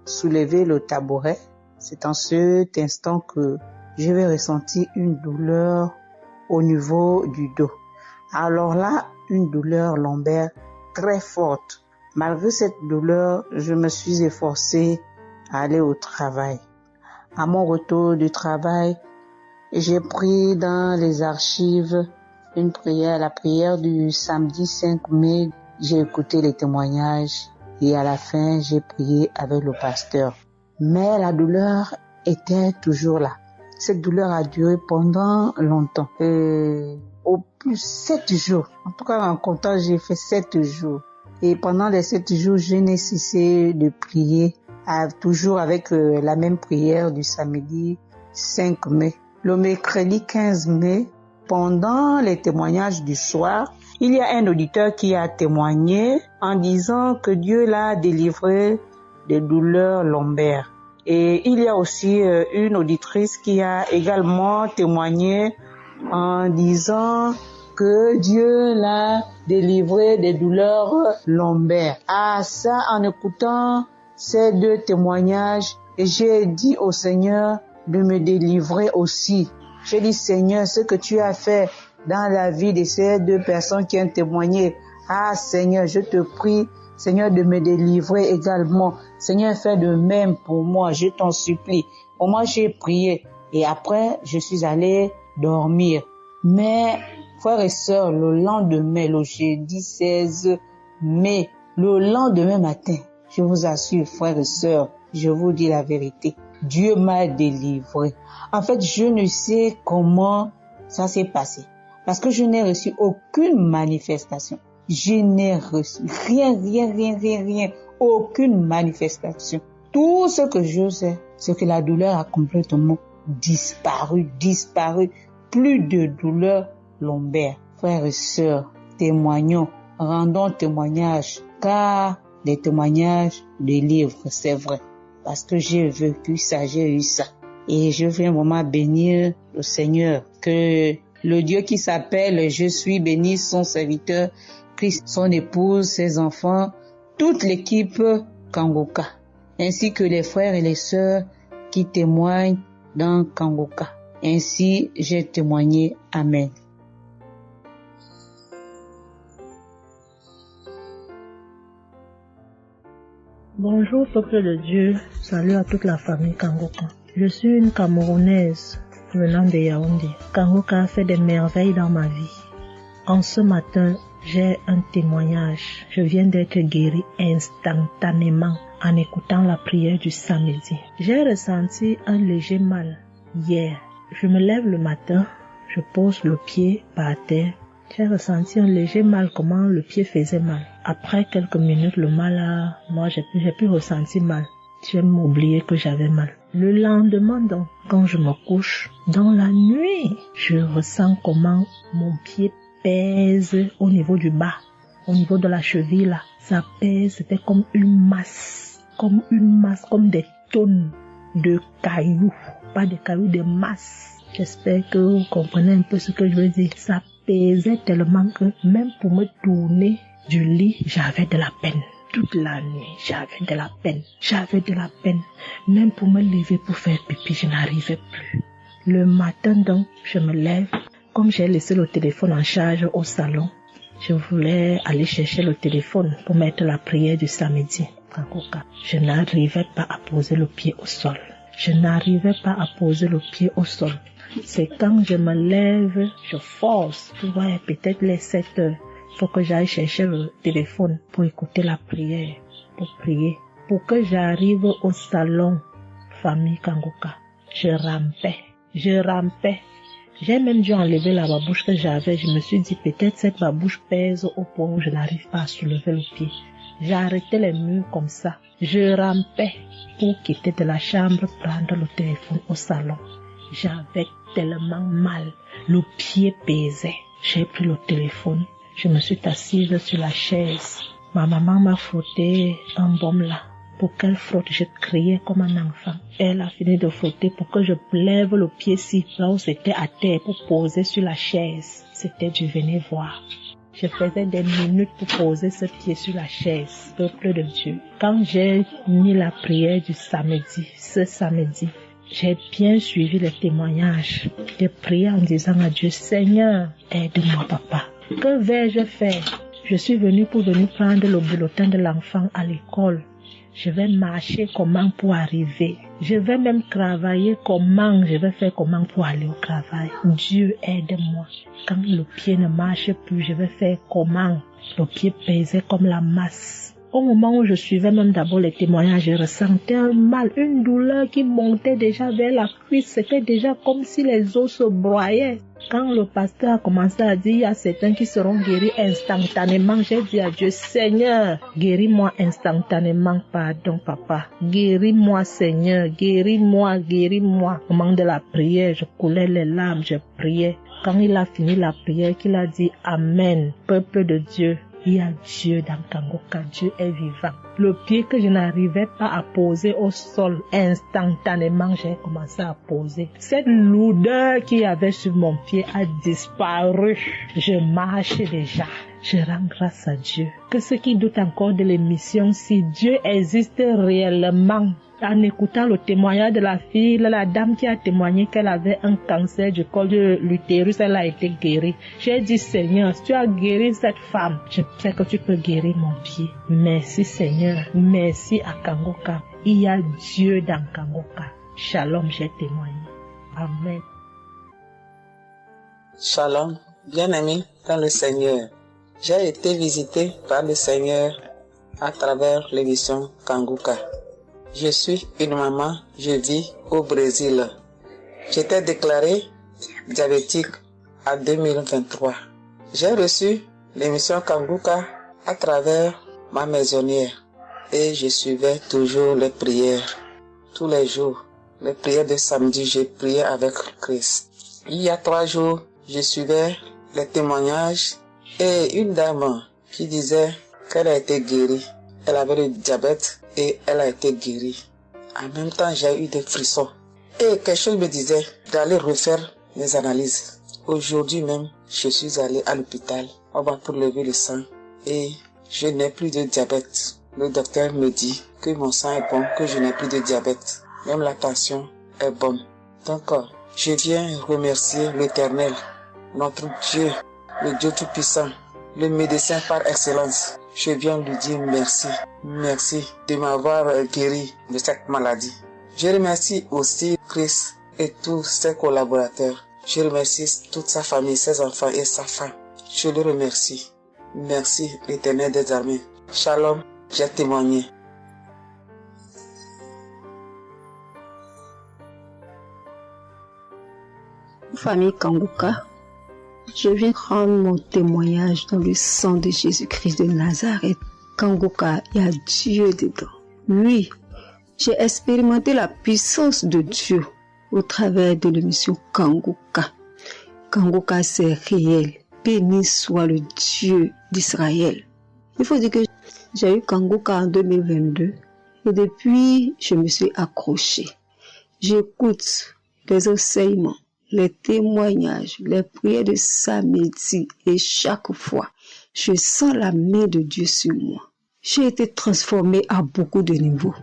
soulever le tabouret, c'est en cet instant que je vais ressentir une douleur au niveau du dos. Alors là, une douleur lombaire très forte. Malgré cette douleur, je me suis efforcée à aller au travail. À mon retour du travail, j'ai pris dans les archives une prière, la prière du samedi 5 mai. J'ai écouté les témoignages et à la fin, j'ai prié avec le pasteur. Mais la douleur était toujours là. Cette douleur a duré pendant longtemps. Au plus 7 jours. En tout cas, en comptant, j'ai fait 7 jours. Et pendant les 7 jours, je n'ai cessé de prier, toujours avec la même prière du samedi 5 mai. Le mercredi 15 mai, pendant les témoignages du soir, il y a un auditeur qui a témoigné en disant que Dieu l'a délivré des douleurs lombaires. Et il y a aussi une auditrice qui a également témoigné en disant que Dieu l'a délivré des douleurs lombaires. Ah, ça, en écoutant ces deux témoignages, j'ai dit au Seigneur de me délivrer aussi. J'ai dit, Seigneur, ce que tu as fait dans la vie de ces deux personnes qui ont témoigné, ah Seigneur, je te prie, Seigneur, de me délivrer également. Seigneur, fais de même pour moi, je t'en supplie. Pour moi, j'ai prié et après, je suis allé dormir. Mais, frères et sœurs, le lendemain, le jeudi 16 mai, le lendemain matin, je vous assure, frères et sœurs, je vous dis la vérité, Dieu m'a délivré. En fait, je ne sais comment ça s'est passé. Parce que je n'ai reçu aucune manifestation. Je n'ai reçu rien, aucune manifestation. Tout ce que je sais, c'est que la douleur a complètement disparu. Plus de douleur lombaire. Frères et sœurs, témoignons, rendons témoignage, car les témoignages délivrent, c'est vrai. Parce que j'ai vécu ça, j'ai eu ça. Et je veux vraiment bénir le Seigneur, que le Dieu qui s'appelle Je suis béni, son serviteur, Christ, son épouse, ses enfants, toute l'équipe Kangoka, ainsi que les frères et les sœurs qui témoignent dans Kangoka. Ainsi, j'ai témoigné. Amen. Bonjour peuple de Dieu, salut à toute la famille Kangoka. Je suis une Camerounaise venant de Yaoundé. Kangoka a fait des merveilles dans ma vie. En ce matin, j'ai un témoignage. Je viens d'être guérie instantanément en écoutant la prière du samedi. J'ai ressenti un léger mal hier. Je me lève le matin, je pose le pied par terre. J'ai ressenti un léger mal, comment le pied faisait mal. Après quelques minutes, le mal j'ai pu ressentir mal. J'ai oublié que j'avais mal. Le lendemain donc, quand je me couche, dans la nuit, je ressens comment mon pied pèse au niveau du bas, au niveau de la cheville là. Ça pèse, c'était comme une masse, comme des tonnes de cailloux. Pas des cailloux, des masses. J'espère que vous comprenez un peu ce que je veux dire. Ça pesait tellement que même pour me tourner du lit, j'avais de la peine. Toute la nuit, j'avais de la peine. Même pour me lever pour faire pipi, je n'arrivais plus. Le matin donc, je me lève. Comme j'ai laissé le téléphone en charge au salon, je voulais aller chercher le téléphone pour mettre la prière du samedi. Je n'arrivais pas à poser le pied au sol. C'est quand je me lève, je force. Tu vois, peut-être les 7 heures. Il faut que j'aille chercher le téléphone pour écouter la prière, pour prier. Pour que j'arrive au salon, famille Kangoka, je rampais. J'ai même dû enlever la babouche que j'avais. Je me suis dit, peut-être cette babouche pèse au point où je n'arrive pas à soulever le pied. J'ai arrêté les murs comme ça. Je rampais pour quitter de la chambre, prendre le téléphone au salon. J'avais tellement mal. Le pied pesait. J'ai pris le téléphone. Je me suis assise sur la chaise. Ma maman m'a frotté un baume là. Pour qu'elle frotte, je criais comme un enfant. Elle a fini de frotter pour que je lève le pied-ci, là où c'était à terre, pour poser sur la chaise. C'était du venez voir. Je faisais des minutes pour poser ce pied sur la chaise, peuple de Dieu. Quand j'ai mis la prière du samedi, ce samedi, j'ai bien suivi les témoignages. J'ai prié en disant à Dieu, Seigneur, aide-moi papa. Que vais-je faire? Je suis venue pour venir prendre le bulletin de l'enfant à l'école. Je vais marcher comment pour arriver. Je vais même travailler comment. Je vais faire comment pour aller au travail. Dieu aide-moi. Quand le pied ne marche plus, je vais faire comment? Le pied pesait comme la masse. Au moment où je suivais même d'abord les témoignages, je ressentais un mal, une douleur qui montait déjà vers la cuisse. C'était déjà comme si les os se broyaient. Quand le pasteur a commencé à dire, il y a certains qui seront guéris instantanément, j'ai dit à Dieu, Seigneur, guéris-moi instantanément, pardon papa. Guéris-moi Seigneur, guéris-moi. Au moment de la prière, je coulais les larmes, je priais. Quand il a fini la prière, qu'il a dit Amen, peuple de Dieu, Il y a Dieu dans Kangoka, Dieu est vivant. Le pied que je n'arrivais pas à poser au sol, instantanément, j'ai commencé à poser. Cette lourdeur qu'il y avait sur mon pied a disparu. Je marche déjà. Je rends grâce à Dieu. Que ceux qui doutent encore de l'émission, si Dieu existe réellement, en écoutant le témoignage de la fille, la dame qui a témoigné qu'elle avait un cancer du col de l'utérus, elle a été guérie. J'ai dit, Seigneur, si tu as guéri cette femme, je sais que tu peux guérir mon pied. Merci Seigneur, merci à Kangoka. Il y a Dieu dans Kangoka. Shalom, j'ai témoigné. Amen. Shalom, bien-aimé dans le Seigneur. J'ai été visité par le Seigneur à travers l'émission Kangoka. Je suis une maman, je vis au Brésil. J'étais déclarée diabétique en 2023. J'ai reçu l'émission Kangoka à travers ma maisonnière et je suivais toujours les prières. Tous les jours, les prières de samedi, j'ai prié avec Christ. Il y a 3 jours, je suivais les témoignages et une dame qui disait qu'elle a été guérie. Elle avait le diabète et elle a été guérie. En même temps, j'ai eu des frissons. Et quelque chose me disait d'aller refaire mes analyses. Aujourd'hui même, je suis allé à l'hôpital. On va pour lever le sang et je n'ai plus de diabète. Le docteur me dit que mon sang est bon, que je n'ai plus de diabète. Même la tension est bonne. Donc, je viens remercier l'Éternel, notre Dieu, le Dieu Tout-Puissant, le médecin par excellence. Je viens lui dire merci. Merci de m'avoir guéri de cette maladie. Je remercie aussi Chris et tous ses collaborateurs. Je remercie toute sa famille, ses enfants et sa femme. Je le remercie. Merci l'Éternel des armées. Shalom, j'ai témoigné. Famille Kangoka, je viens rendre mon témoignage dans le sang de Jésus-Christ de Nazareth. Kangoka, il y a Dieu dedans. Oui, j'ai expérimenté la puissance de Dieu au travers de l'émission Kangoka. Kangoka, c'est réel. Béni soit le Dieu d'Israël. Il faut dire que j'ai eu Kangoka en 2022 et depuis, je me suis accrochée. J'écoute les enseignements, les témoignages, les prières de samedi et chaque fois, je sens la main de Dieu sur moi. J'ai été transformée à beaucoup de niveaux.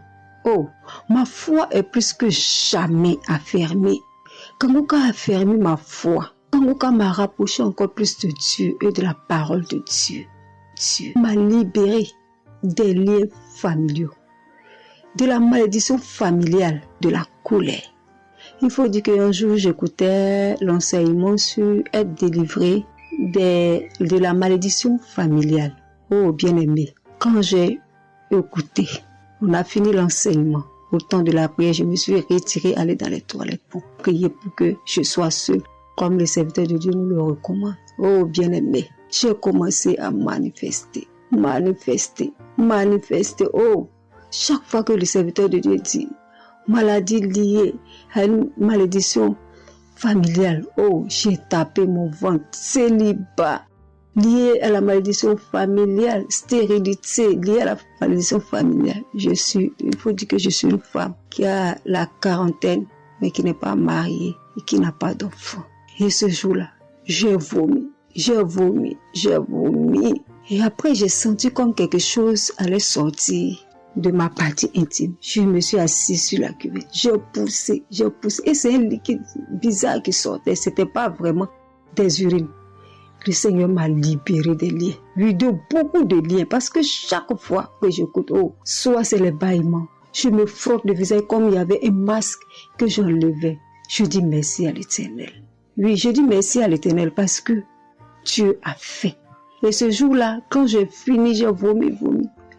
Oh, ma foi est plus que jamais affermie. Kangoka a affermi ma foi. Kangoka m'a rapproché encore plus de Dieu et de la parole de Dieu. Dieu m'a libéré des liens familiaux, de la malédiction familiale, de la colère. Il faut dire qu'un jour, j'écoutais l'enseignement sur être délivré de la malédiction familiale. Oh, bien-aimé, quand j'ai écouté, on a fini l'enseignement. Au temps de la prière, je me suis retirée, aller dans les toilettes pour prier pour que je sois seule, comme le serviteur de Dieu nous le recommande. Oh, bien-aimé, j'ai commencé à manifester. Oh, chaque fois que le serviteur de Dieu dit maladie liée à une malédiction familiale, oh, j'ai tapé mon ventre. Célibat lié à la malédiction familiale, stérilité liée à la malédiction familiale. Il faut dire que je suis une femme qui a la quarantaine, mais qui n'est pas mariée et qui n'a pas d'enfant. Et ce jour-là, j'ai vomi. Et après, j'ai senti comme quelque chose allait sortir de ma partie intime. Je me suis assise sur la cuvette. J'ai poussé. Et c'est un liquide bizarre qui sortait. C'était pas vraiment des urines. Le Seigneur m'a libéré des liens. Oui, de beaucoup de liens. Parce que chaque fois que j'écoute, soit c'est les bâillements. Je me frotte le visage comme il y avait un masque que j'enlevais. Je dis merci à l'Éternel. Oui, je dis merci à l'Éternel parce que Dieu a fait. Et ce jour-là, quand j'ai fini, j'ai vomi.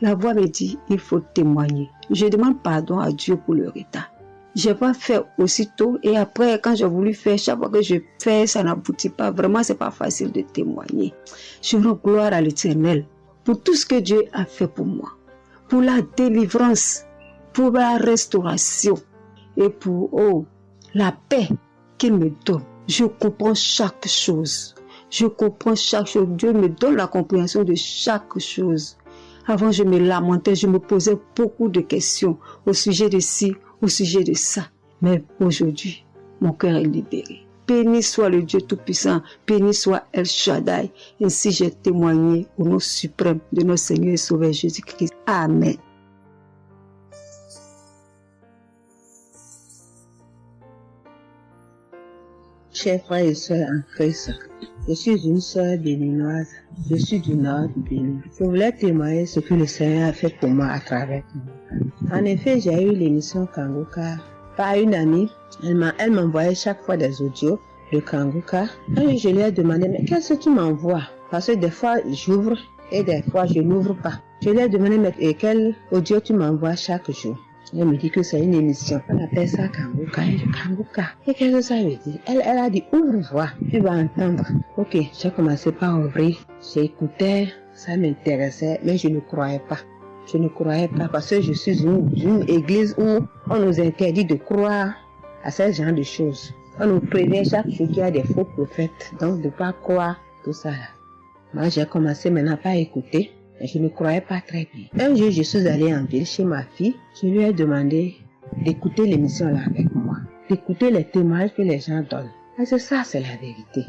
La voix me dit, il faut témoigner. Je demande pardon à Dieu pour le retard. Je n'ai pas fait aussitôt et après, quand j'ai voulu faire, chaque fois que je fais, ça n'aboutit pas. Vraiment, c'est pas facile de témoigner. Je rends gloire à l'Éternel pour tout ce que Dieu a fait pour moi. Pour la délivrance, pour la restauration et pour la paix qu'il me donne. Je comprends chaque chose. Je comprends chaque chose. Dieu me donne la compréhension de chaque chose. Avant, je me lamentais, je me posais beaucoup de questions au sujet de ci, au sujet de ça. Mais aujourd'hui, mon cœur est libéré. Béni soit le Dieu Tout-Puissant, béni soit El Shaddai. Ainsi j'ai témoigné au nom suprême de notre Seigneur et Sauveur Jésus-Christ. Amen. Chers frères et sœurs en Christ, je suis une sœur béninoise. Je suis du nord du Bénin. Je voulais témoigner ce que le Seigneur a fait pour moi à travers moi. En effet, j'ai eu l'émission Kanguka par une amie. Elle m'envoyait chaque fois des audios de Kanguka. Et je lui ai demandé, mais qu'est-ce que tu m'envoies? Parce que des fois, j'ouvre et des fois, je n'ouvre pas. Je lui ai demandé, mais quel audio tu m'envoies chaque jour? Elle me dit que c'est une émission. On appelle ça Kanguka. Kanguka. Et qu'est-ce que ça veut dire? Elle a dit, ouvre-toi, tu vas entendre. Ok, j'ai commencé par ouvrir. J'écoutais, ça m'intéressait, mais je ne croyais pas. Je ne croyais pas parce que je suis une église où on nous interdit de croire à ce genre de choses. On nous prévient chaque jour qu'il y a des faux prophètes, donc de ne pas croire tout ça là. Moi, j'ai commencé maintenant par écouter, mais je ne croyais pas très bien. Un jour, je suis allée en ville chez ma fille. Je lui ai demandé d'écouter l'émission là avec moi, d'écouter les témoignages que les gens donnent. Et c'est ça, c'est la vérité.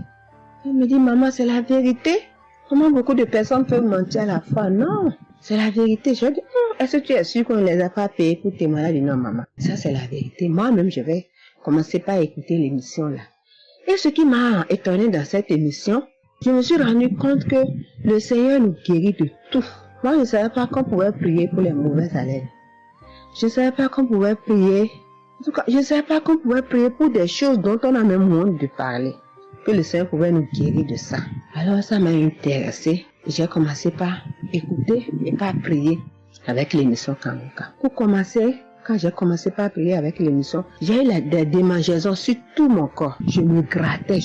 Elle me dit, maman, c'est la vérité? Comment beaucoup de personnes peuvent mentir à la fois? Non, c'est la vérité. Je lui ai dit, est-ce que tu es sûr qu'on ne les a pas payés pour témoigner? Elle a dit, non, maman, ça c'est la vérité. Moi-même, je vais commencer par écouter l'émission là. Et ce qui m'a étonné dans cette émission, je me suis rendu compte que le Seigneur nous guérit de tout. Moi, je ne savais pas qu'on pouvait prier pour les mauvaises haleines. Je ne savais pas qu'on pouvait prier. En tout cas, je ne savais pas qu'on pouvait prier pour des choses dont on a même honte de parler. Que le Seigneur pouvait nous guérir de ça. Alors ça m'a intéressé. J'ai commencé par écouter et par prier avec l'émission Kanguka. Pour commencer, quand j'ai commencé par prier avec l'émission, j'ai eu des démangeaisons sur tout mon corps. Je me grattais.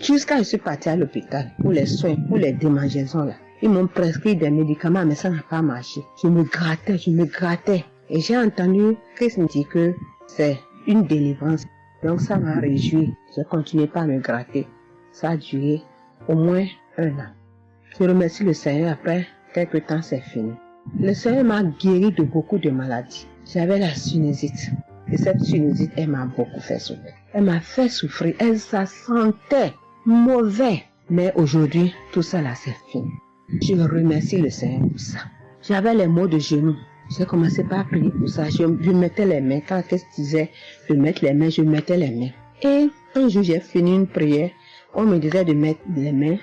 Jusqu'à ce que je suis partie à l'hôpital pour les soins, pour les démangeaisons là. Ils m'ont prescrit des médicaments, mais ça n'a pas marché. Je me grattais. Et j'ai entendu Christ me dire que c'est une délivrance. Donc ça m'a réjoui. J'ai continué par me gratter. Ça a duré au moins 1 an. Je remercie le Seigneur, après quelques temps c'est fini. Le Seigneur m'a guéri de beaucoup de maladies. J'avais la sinusite. Et cette sinusite, elle m'a beaucoup fait souffrir. Elle m'a fait souffrir. Ça sentait mauvais. Mais aujourd'hui, tout ça là, c'est fini. Je remercie le Seigneur pour ça. J'avais les maux de genoux. J'ai commencé par prier pour ça. Je mettais les mains. Quand qu'est-ce que disait de mettre les mains, je mettais les mains. Et un jour, j'ai fini une prière. On me disait de mettre les mains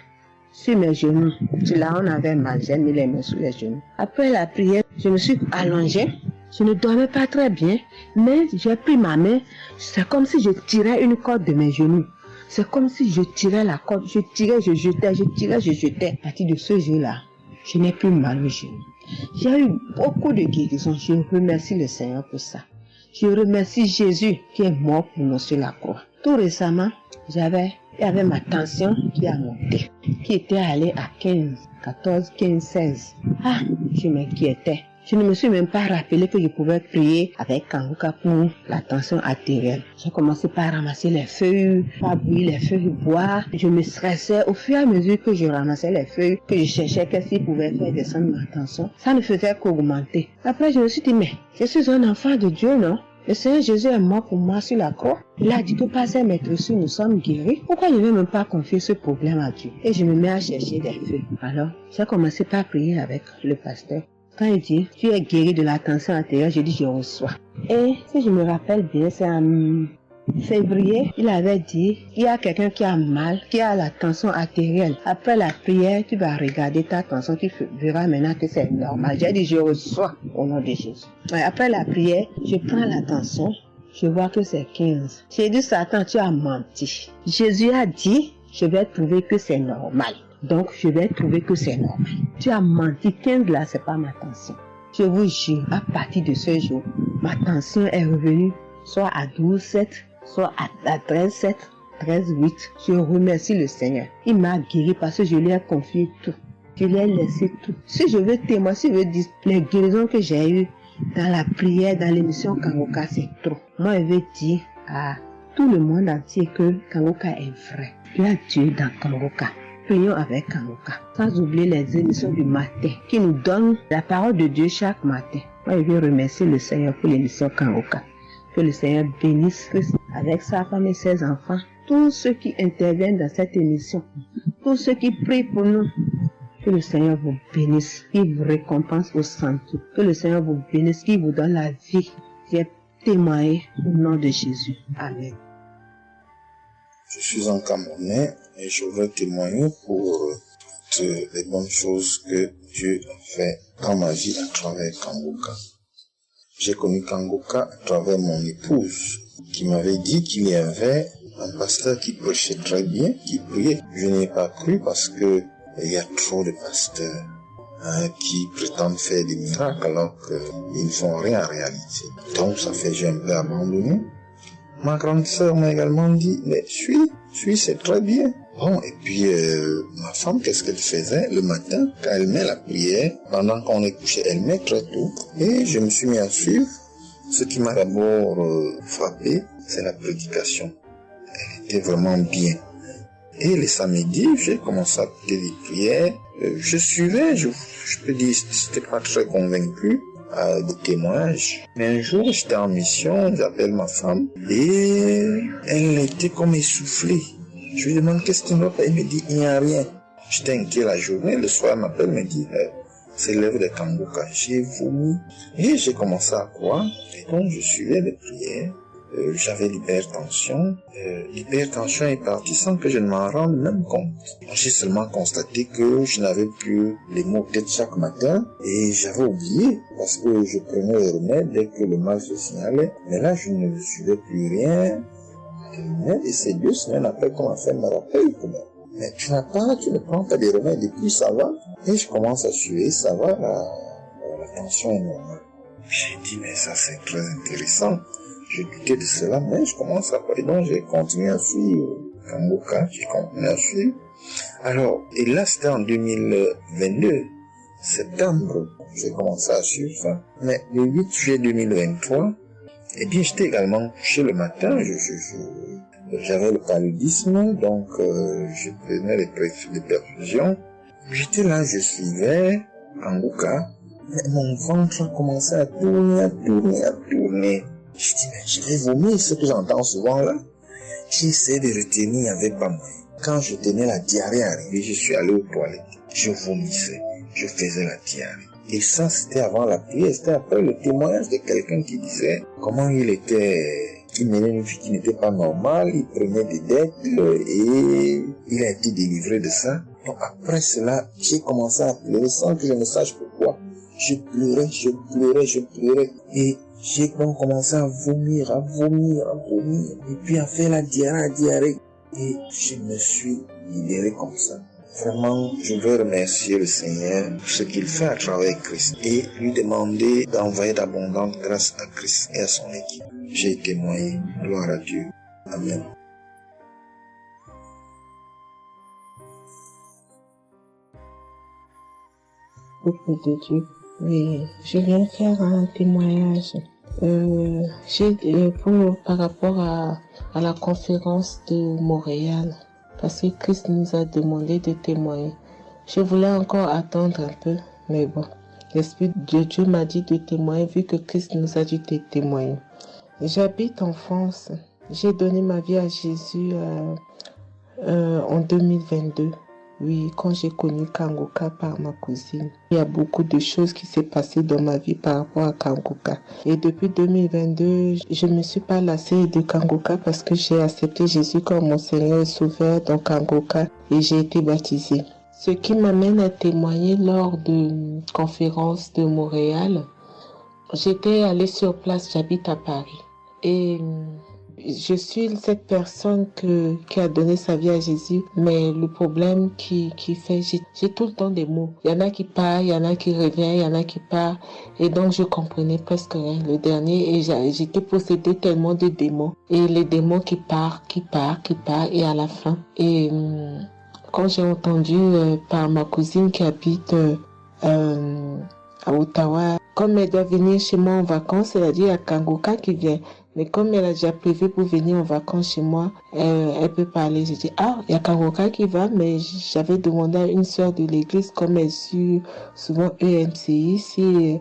sur mes genoux. Là, on avait mal. J'ai mis les mains sur les genoux. Après la prière, je me suis allongée. Je ne dormais pas très bien. Mais j'ai pris ma main. C'est comme si je tirais une corde de mes genoux. C'est comme si je tirais la corde. Je tirais, je jetais. À partir de ce jour-là, je n'ai plus mal aux genoux. J'ai eu beaucoup de guérisons. Je remercie le Seigneur pour ça. Je remercie Jésus qui est mort pour nous sur la croix. Tout récemment, il y avait ma tension qui a monté, qui était allée à 15, 14, 15, 16. Ah, je m'inquiétais. Je ne me suis même pas rappelé que je pouvais prier avec Kanguka pour la tension artérielle. J'ai commencé par ramasser les feuilles, par bouillir les feuilles, boire. Je me stressais au fur et à mesure que je ramassais les feuilles, que je cherchais qu'est-ce qui pouvait faire descendre ma tension. Ça ne faisait qu'augmenter. Après, je me suis dit, mais je suis un enfant de Dieu, non? Le Seigneur Jésus est mort pour moi sur la croix. Il a dit que par ses maîtresses, nous sommes guéris. Pourquoi je ne vais même pas confier ce problème à Dieu? Et je me mets à chercher des feuilles. Alors, j'ai commencé par prier avec le pasteur. Quand il dit, tu es guéri de la tension artérielle, je dis, je reçois. Et si je me rappelle bien, c'est en février, il avait dit, il y a quelqu'un qui a mal, qui a la tension artérielle. Après la prière, tu vas regarder ta tension, tu verras maintenant que c'est normal. J'ai dit, je reçois au nom de Jésus. Et après la prière, je prends la tension, je vois que c'est 15. J'ai dit, Satan, tu as menti. Jésus a dit, je vais trouver que c'est normal. Donc, je vais trouver que c'est normal. Tu as menti, 15 là, c'est pas ma tension. Je vous jure, à partir de ce jour, ma tension est revenue soit à 12,7, soit à 13,7, 13,8. Je remercie le Seigneur. Il m'a guéri parce que je lui ai confié tout. Je lui ai laissé tout. Si je veux témoigner, si je veux dire les guérisons que j'ai eues dans la prière, dans l'émission Kanguka, c'est trop. Moi, je veux dire à tout le monde entier que Kangoka est vrai. Il y a Dieu dans Kangoka. Prions avec Kangoka. Sans oublier les émissions du matin qui nous donnent la parole de Dieu chaque matin. Moi, je veux remercier le Seigneur pour l'émission Kangoka. Que le Seigneur bénisse Christ avec sa femme et ses enfants. Tous ceux qui interviennent dans cette émission. Tous ceux qui prient pour nous. Que le Seigneur vous bénisse, qu'il vous récompense au centre. Que le Seigneur vous bénisse, qu'il vous donne la vie. Qui est témoigné au nom de Jésus. Amen. Je suis un Camerounais et je veux témoigner pour toutes les bonnes choses que Dieu a fait dans ma vie à travers Kangoka. J'ai connu Kangoka à travers mon épouse qui m'avait dit qu'il y avait un pasteur qui prêchait très bien, qui priait. Je n'ai pas cru parce que il y a trop de pasteurs qui prétendent faire des miracles alors qu'ils ne font rien en réalité. Donc ça fait que j'ai un peu abandonné. Ma grande sœur m'a également dit, mais suis, c'est très bien. Bon, et puis ma femme, qu'est-ce qu'elle faisait le matin quand elle met la prière, pendant qu'on est couché, elle met très tôt. Et je me suis mis à suivre. Ce qui m'a d'abord frappé, c'est la prédication. Elle était vraiment bien. Et les samedis, j'ai commencé à écouter les prières. Je suivais, je peux dire, j'étais pas très convaincu des témoignages. Mais un jour, j'étais en mission, j'appelle ma femme, et elle était comme essoufflée. Je lui demande qu'est-ce qu'il va faire, elle me dit, il n'y a rien. J'étais inquiet la journée, le soir, elle m'appelle, me dit, c'est l'œuvre de Kangoka. J'ai vomi, et j'ai commencé à croire, et donc je suivais les prières. J'avais l'hypertension. L'hypertension est partie sans que je ne m'en rende même compte. J'ai seulement constaté que je n'avais plus les maux de tête chaque matin et j'avais oublié parce que je prenais les remèdes dès que le mal se signalait. Mais là, je ne suivais plus rien. Et c'est 2 semaines après qu'on m'a fait me rappel quand même. Mais tu ne prends pas des remèdes et puis ça va. Et je commence à suivre, ça va, la tension est normale. J'ai dit, mais ça c'est très intéressant. Je doutais de cela, mais je commence à parler. Donc, j'ai continué à suivre Kangoka, j'ai continué à suivre. Alors, et là, c'était en 2022, septembre, j'ai commencé à suivre ça. Mais le 8 juillet 2023, eh bien, j'étais également couché le matin, j'avais le paludisme, donc je prenais les perfusions. J'étais là, je suivais Kangoka, mais mon ventre a commencé à tourner. Je dis, mais je vais vomir, ce que j'entends souvent là. J'ai essayé de retenir, il n'y avait pas moyen. Quand je tenais la diarrhée arrivée, je suis allé aux toilettes. Je vomissais, je faisais la diarrhée. Et ça, c'était avant la prière, c'était après le témoignage de quelqu'un qui disait comment il menait une vie qui n'était pas normale, il prenait des dettes et il a été délivré de ça. Donc après cela, j'ai commencé à pleurer sans que je ne sache pourquoi. Je pleurais. Et j'ai donc commencé à vomir, et puis à faire la diarrhée. Et je me suis libéré comme ça. Vraiment, je veux remercier le Seigneur pour ce qu'il fait à travers Christ et lui demander d'envoyer d'abondantes grâces à Christ et à son équipe. J'ai témoigné. Gloire à Dieu. Amen. Peuple de Dieu. Oui, je viens faire un témoignage. Par rapport à la conférence de Montréal, parce que Christ nous a demandé de témoigner. Je voulais encore attendre un peu, mais bon, l'Esprit de Dieu m'a dit de témoigner vu que Christ nous a dit de témoigner. J'habite en France. J'ai donné ma vie à Jésus en 2022. Oui, quand j'ai connu Kangoka par ma cousine. Il y a beaucoup de choses qui s'est passées dans ma vie par rapport à Kangoka. Et depuis 2022, je ne me suis pas lassée de Kangoka parce que j'ai accepté Jésus comme mon Seigneur et Sauveur dans Kangoka et j'ai été baptisée. Ce qui m'amène à témoigner lors de conférence de Montréal, j'étais allée sur place, j'habite à Paris. Et je suis cette personne qui a donné sa vie à Jésus, mais le problème qui fait, j'ai tout le temps des mots. Il y en a qui partent, il y en a qui reviennent, il y en a qui partent, et donc je comprenais presque rien. Le dernier, et j'étais possédée tellement de démons, et les démons qui partent, et à la fin. Et quand j'ai entendu par ma cousine qui habite à Ottawa, comme elle doit venir chez moi en vacances, elle a dit à Kangoka qui vient. Mais comme elle a déjà prévu pour venir en vacances chez moi, elle peut parler. J'ai dit, il y a Kangoka qui va, mais j'avais demandé à une sœur de l'église, comme elle suit souvent EMCI, si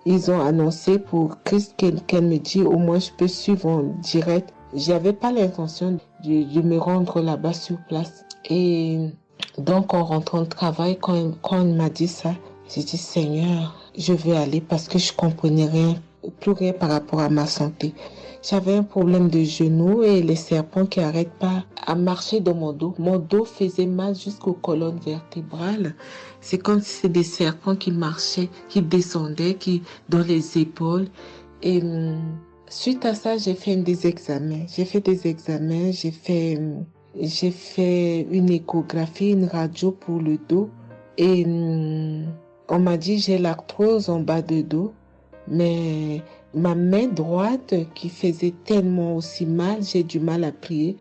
ils ont annoncé pour Christ qu'elle me dit, au moins je peux suivre en direct. J'avais pas l'intention de me rendre là-bas sur place. Et donc, en rentrant de travail, quand elle m'a dit ça, j'ai dit, Seigneur, je veux aller parce que je comprenais plus rien par rapport à ma santé. J'avais un problème de genou et les serpents qui n'arrêtent pas à marcher dans mon dos. Mon dos faisait mal jusqu'aux colonnes vertébrales. C'est comme si c'était des serpents qui marchaient, qui descendaient, dans les épaules. Et suite à ça, j'ai fait des examens. J'ai fait une échographie, une radio pour le dos. Et on m'a dit j'ai l'arthrose en bas de dos. Mais ma main droite qui faisait tellement aussi mal, j'ai du mal à plier.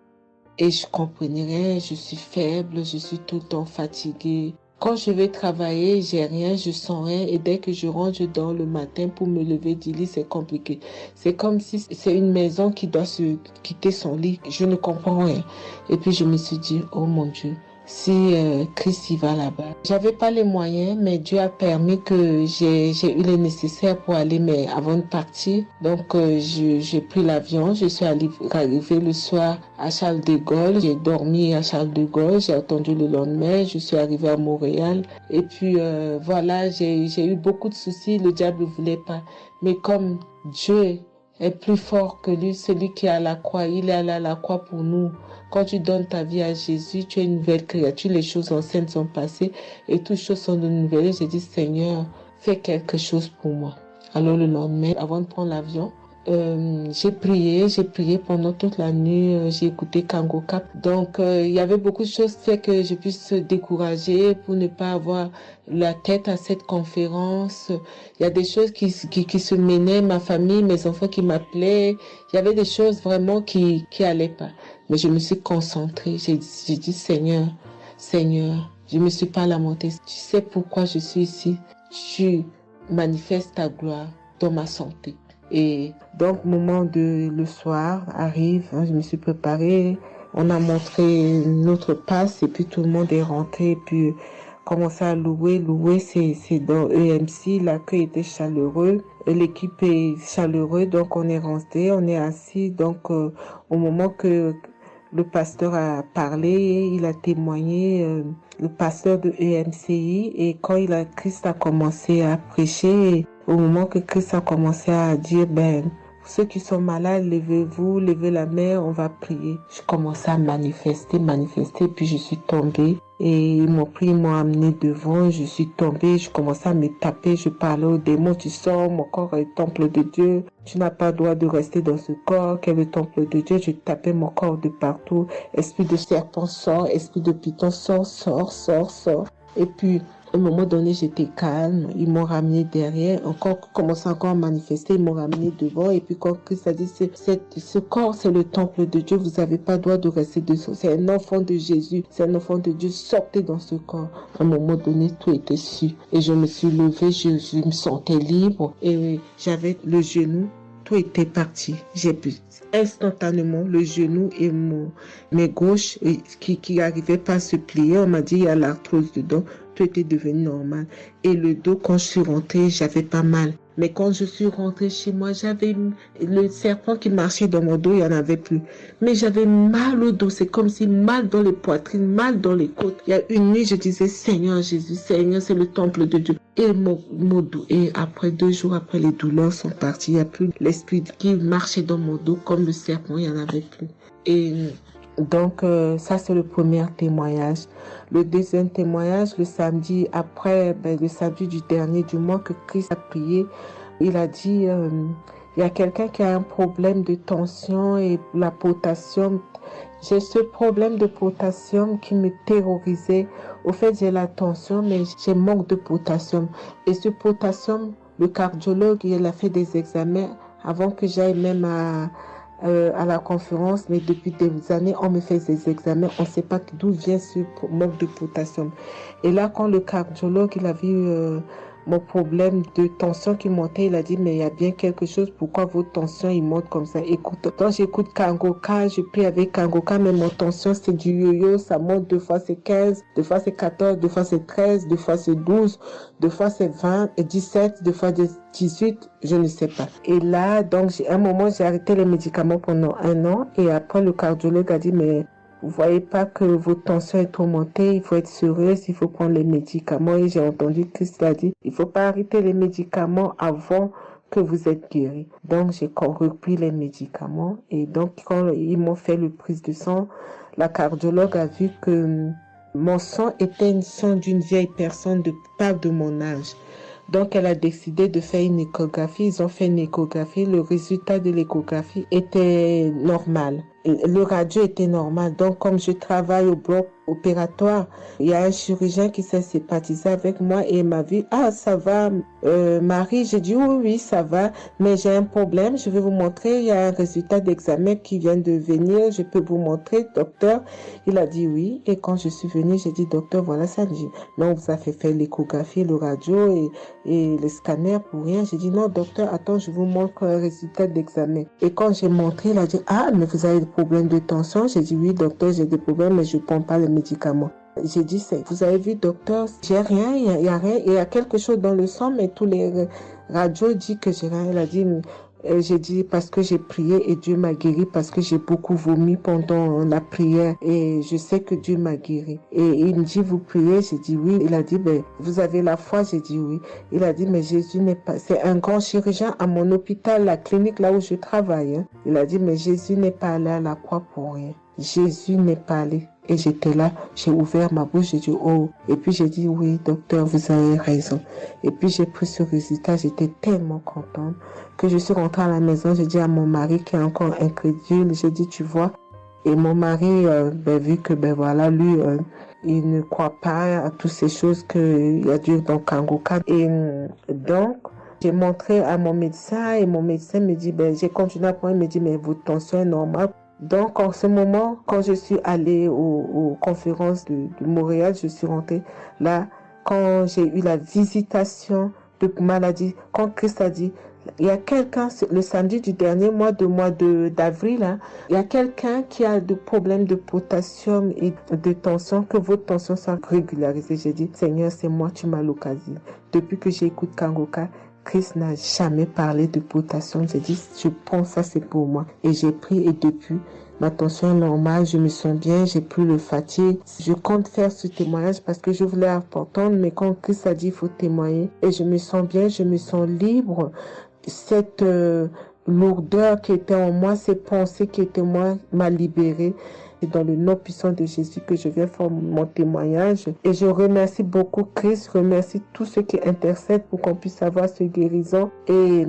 Et je comprenais rien, je suis faible, je suis tout le temps fatiguée. Quand je vais travailler, j'ai rien, je sens rien. Et dès que je rentre, je dors le matin pour me lever du lit, c'est compliqué. C'est comme si c'est une maison qui doit se quitter son lit. Je ne comprends rien. Et puis je me suis dit, oh mon Dieu, si Christ y va là-bas. J'avais pas les moyens, mais Dieu a permis que j'ai eu les nécessaires pour aller, mais avant de partir. Donc j'ai pris l'avion, je suis arrivée le soir à Charles de Gaulle, j'ai dormi à Charles de Gaulle, j'ai attendu le lendemain, je suis arrivée à Montréal. Et puis voilà, j'ai eu beaucoup de soucis, le diable ne voulait pas. Mais comme Dieu est plus fort que lui, celui qui est à la croix, il est allé à la croix pour nous. Quand tu donnes ta vie à Jésus, tu es une nouvelle créature, les choses anciennes sont passées et toutes choses sont de nouvelles. J'ai dit, Seigneur, fais quelque chose pour moi. Alors le lendemain, avant de prendre l'avion, j'ai prié pendant toute la nuit, j'ai écouté Kangoka. Donc il y avait beaucoup de choses qui fait que je puisse décourager pour ne pas avoir la tête à cette conférence. Il y a des choses qui se menaient, ma famille, mes enfants qui m'appelaient. Il y avait des choses vraiment qui allaient pas. Mais je me suis concentrée. J'ai dit, Seigneur, je me suis pas lamentée. Tu sais pourquoi je suis ici. Tu manifestes ta gloire dans ma santé. Et donc, le soir arrive, je me suis préparée. On a montré notre passe et puis tout le monde est rentré. Et puis, commencé à louer. C'est dans EMC. L'accueil était chaleureux. L'équipe est chaleureuse. Donc, on est rentré, on est assis. Donc, au moment que le pasteur a parlé, il a témoigné, le pasteur de EMCI, et quand Christ a commencé à prêcher, au moment que Christ a commencé à dire, ceux qui sont malades, levez-vous, levez la main, on va prier. Je commençais à manifester, puis je suis tombée. Et ils m'ont pris, ils m'ont amené devant, je suis tombée, je commençais à me taper, je parlais aux démons, tu sors, mon corps est le temple de Dieu, tu n'as pas le droit de rester dans ce corps, qui est le temple de Dieu, je tapais mon corps de partout, esprit de serpent sort, esprit de python sort. Et puis, à un moment donné, j'étais calme. Ils m'ont ramené derrière. Commençaient encore à manifester. Ils m'ont ramené devant. Et puis, quand Christ a dit, ce corps, c'est le temple de Dieu. Vous n'avez pas le droit de rester dessous. C'est un enfant de Jésus. C'est un enfant de Dieu. Sortez dans ce corps. À un moment donné, tout était su. Et je me suis levée. Je me sentais libre. Et j'avais le genou. Tout était parti. J'ai pu instantanément le genou et mes gauches qui n'arrivaient pas à se plier. On m'a dit, il y a l'arthrose dedans. Tout était devenu normal. Et le dos, quand je suis rentrée, j'avais pas mal. Mais quand je suis rentrée chez moi, j'avais le serpent qui marchait dans mon dos, il n'y en avait plus. Mais j'avais mal au dos. C'est comme si mal dans les poitrines, mal dans les côtes. Il y a une nuit, je disais, Seigneur Jésus, Seigneur, c'est le temple de Dieu. Et mon dos. Et après 2 jours, après, les douleurs sont parties. Il n'y a plus l'esprit qui marchait dans mon dos comme le serpent, il n'y en avait plus. Et donc, ça, c'est le premier témoignage. Le deuxième témoignage, le samedi après, le samedi du dernier du mois que Christ a prié, il a dit, il y a quelqu'un qui a un problème de tension et la potassium. J'ai ce problème de potassium qui me terrorisait. Au fait, j'ai la tension, mais j'ai manque de potassium. Et ce potassium, le cardiologue, il a fait des examens avant que j'aille même à la conférence, mais depuis des années, on me fait des examens, on ne sait pas d'où vient ce manque de potassium. Et là, quand le cardiologue, il a vu mon problème de tension qui montait. Il a dit, mais il y a bien quelque chose. Pourquoi votre tension, il monte comme ça? Écoute, quand j'écoute Kangoka, je prie avec Kangoka, mais mon tension, c'est du yo-yo. Ça monte, 2 fois c'est 15, 2 fois c'est 14, 2 fois c'est 13, 2 fois c'est 12, 2 fois c'est 20 et 17, 2 fois 18, je ne sais pas. Et là, donc, un moment, j'ai arrêté les médicaments pendant 1 an. Et après, le cardiologue a dit, mais vous voyez pas que votre tension est trop montée, il faut être sérieuse, il faut prendre les médicaments. Et j'ai entendu Christ a dit, il faut pas arrêter les médicaments avant que vous êtes guéri. Donc, j'ai repris les médicaments. Et donc, quand ils m'ont fait le prise de sang, la cardiologue a vu que mon sang était un sang d'une vieille personne, pas de mon âge. Donc, elle a décidé de faire une échographie. Ils ont fait une échographie. Le résultat de l'échographie était normal. Le radio était normal. Donc, comme je travaille au bloc opératoire, il y a un chirurgien qui s'est sympathisé avec moi et il m'a vu, ah, ça va, Marie. J'ai dit, oui, ça va, mais j'ai un problème. Je vais vous montrer. Il y a un résultat d'examen qui vient de venir. Je peux vous montrer, docteur. Il a dit oui. Et quand je suis venue, j'ai dit, docteur, voilà ça. Dit, non, vous avez fait l'échographie, le radio et le scanner pour rien. J'ai dit, non, docteur, attends, je vous montre un résultat d'examen. Et quand j'ai montré, il a dit, ah, mais vous avez des problèmes de tension? J'ai dit, oui, docteur, j'ai des problèmes, mais je ne prends pas les médicaments. J'ai dit, vous avez vu, docteur, j'ai rien, il y a rien, il y a quelque chose dans le sang, mais tous les radios disent que j'ai rien. Il a dit, j'ai dit, parce que j'ai prié et Dieu m'a guéri, parce que j'ai beaucoup vomi pendant la prière et je sais que Dieu m'a guéri. Et il me dit, vous priez? J'ai dit oui. Il a dit, ben, vous avez la foi? J'ai dit oui. Il a dit, mais Jésus n'est pas, c'est un grand chirurgien à mon hôpital, la clinique là où je travaille. Hein. Il a dit, mais Jésus n'est pas allé à la croix pour rien. Jésus n'est pas allé. Et j'étais là, j'ai ouvert ma bouche, j'ai dit oh. Et puis j'ai dit oui, docteur, vous avez raison. Et puis j'ai pris ce résultat, j'étais tellement contente que je suis rentrée à la maison, j'ai dit à mon mari qui est encore incrédule, j'ai dit tu vois. Et mon mari, vu que voilà, lui, il ne croit pas à toutes ces choses qu'il y a Dieu dans Kangoka. Et donc, j'ai montré à mon médecin et mon médecin me dit, j'ai continué à prendre, il me dit, mais votre tension est normale. Donc, en ce moment, quand je suis allée aux conférences de Montréal, je suis rentrée là, quand j'ai eu la visitation de maladie, quand Christ a dit, il y a quelqu'un, le samedi du dernier mois d'avril, hein, il y a quelqu'un qui a des problèmes de potassium et de tension, que votre tension soit régularisée. J'ai dit, Seigneur, c'est moi, tu m'as l'occasion. Depuis que j'écoute Kangoka, Christ n'a jamais parlé de potassium. J'ai dit, je prends ça, c'est pour moi. Et j'ai pris et depuis, ma tension est normale, je me sens bien, j'ai plus le fatigue. Je compte faire ce témoignage parce que je voulais apprendre, mais quand Christ a dit, il faut témoigner. Et je me sens bien, je me sens libre. Cette lourdeur qui était en moi, ces pensées qui étaient en moi, m'a libérée. C'est dans le nom puissant de Jésus que je viens faire mon témoignage. Et je remercie beaucoup Christ, remercie tous ceux qui intercèdent pour qu'on puisse avoir ce guérison. Et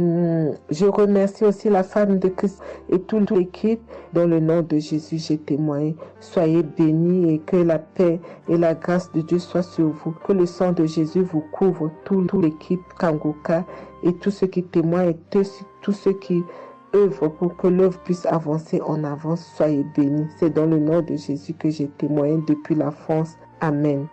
je remercie aussi la femme de Christ et toute l'équipe. Dans le nom de Jésus, j'ai témoigné. Soyez bénis et que la paix et la grâce de Dieu soient sur vous. Que le sang de Jésus vous couvre, toute l'équipe Kangoka et tous ceux qui témoignent et tous ceux qui œuvre pour que l'œuvre puisse avancer en avance. Soyez bénis. C'est dans le nom de Jésus que j'ai témoigné depuis la France. Amen.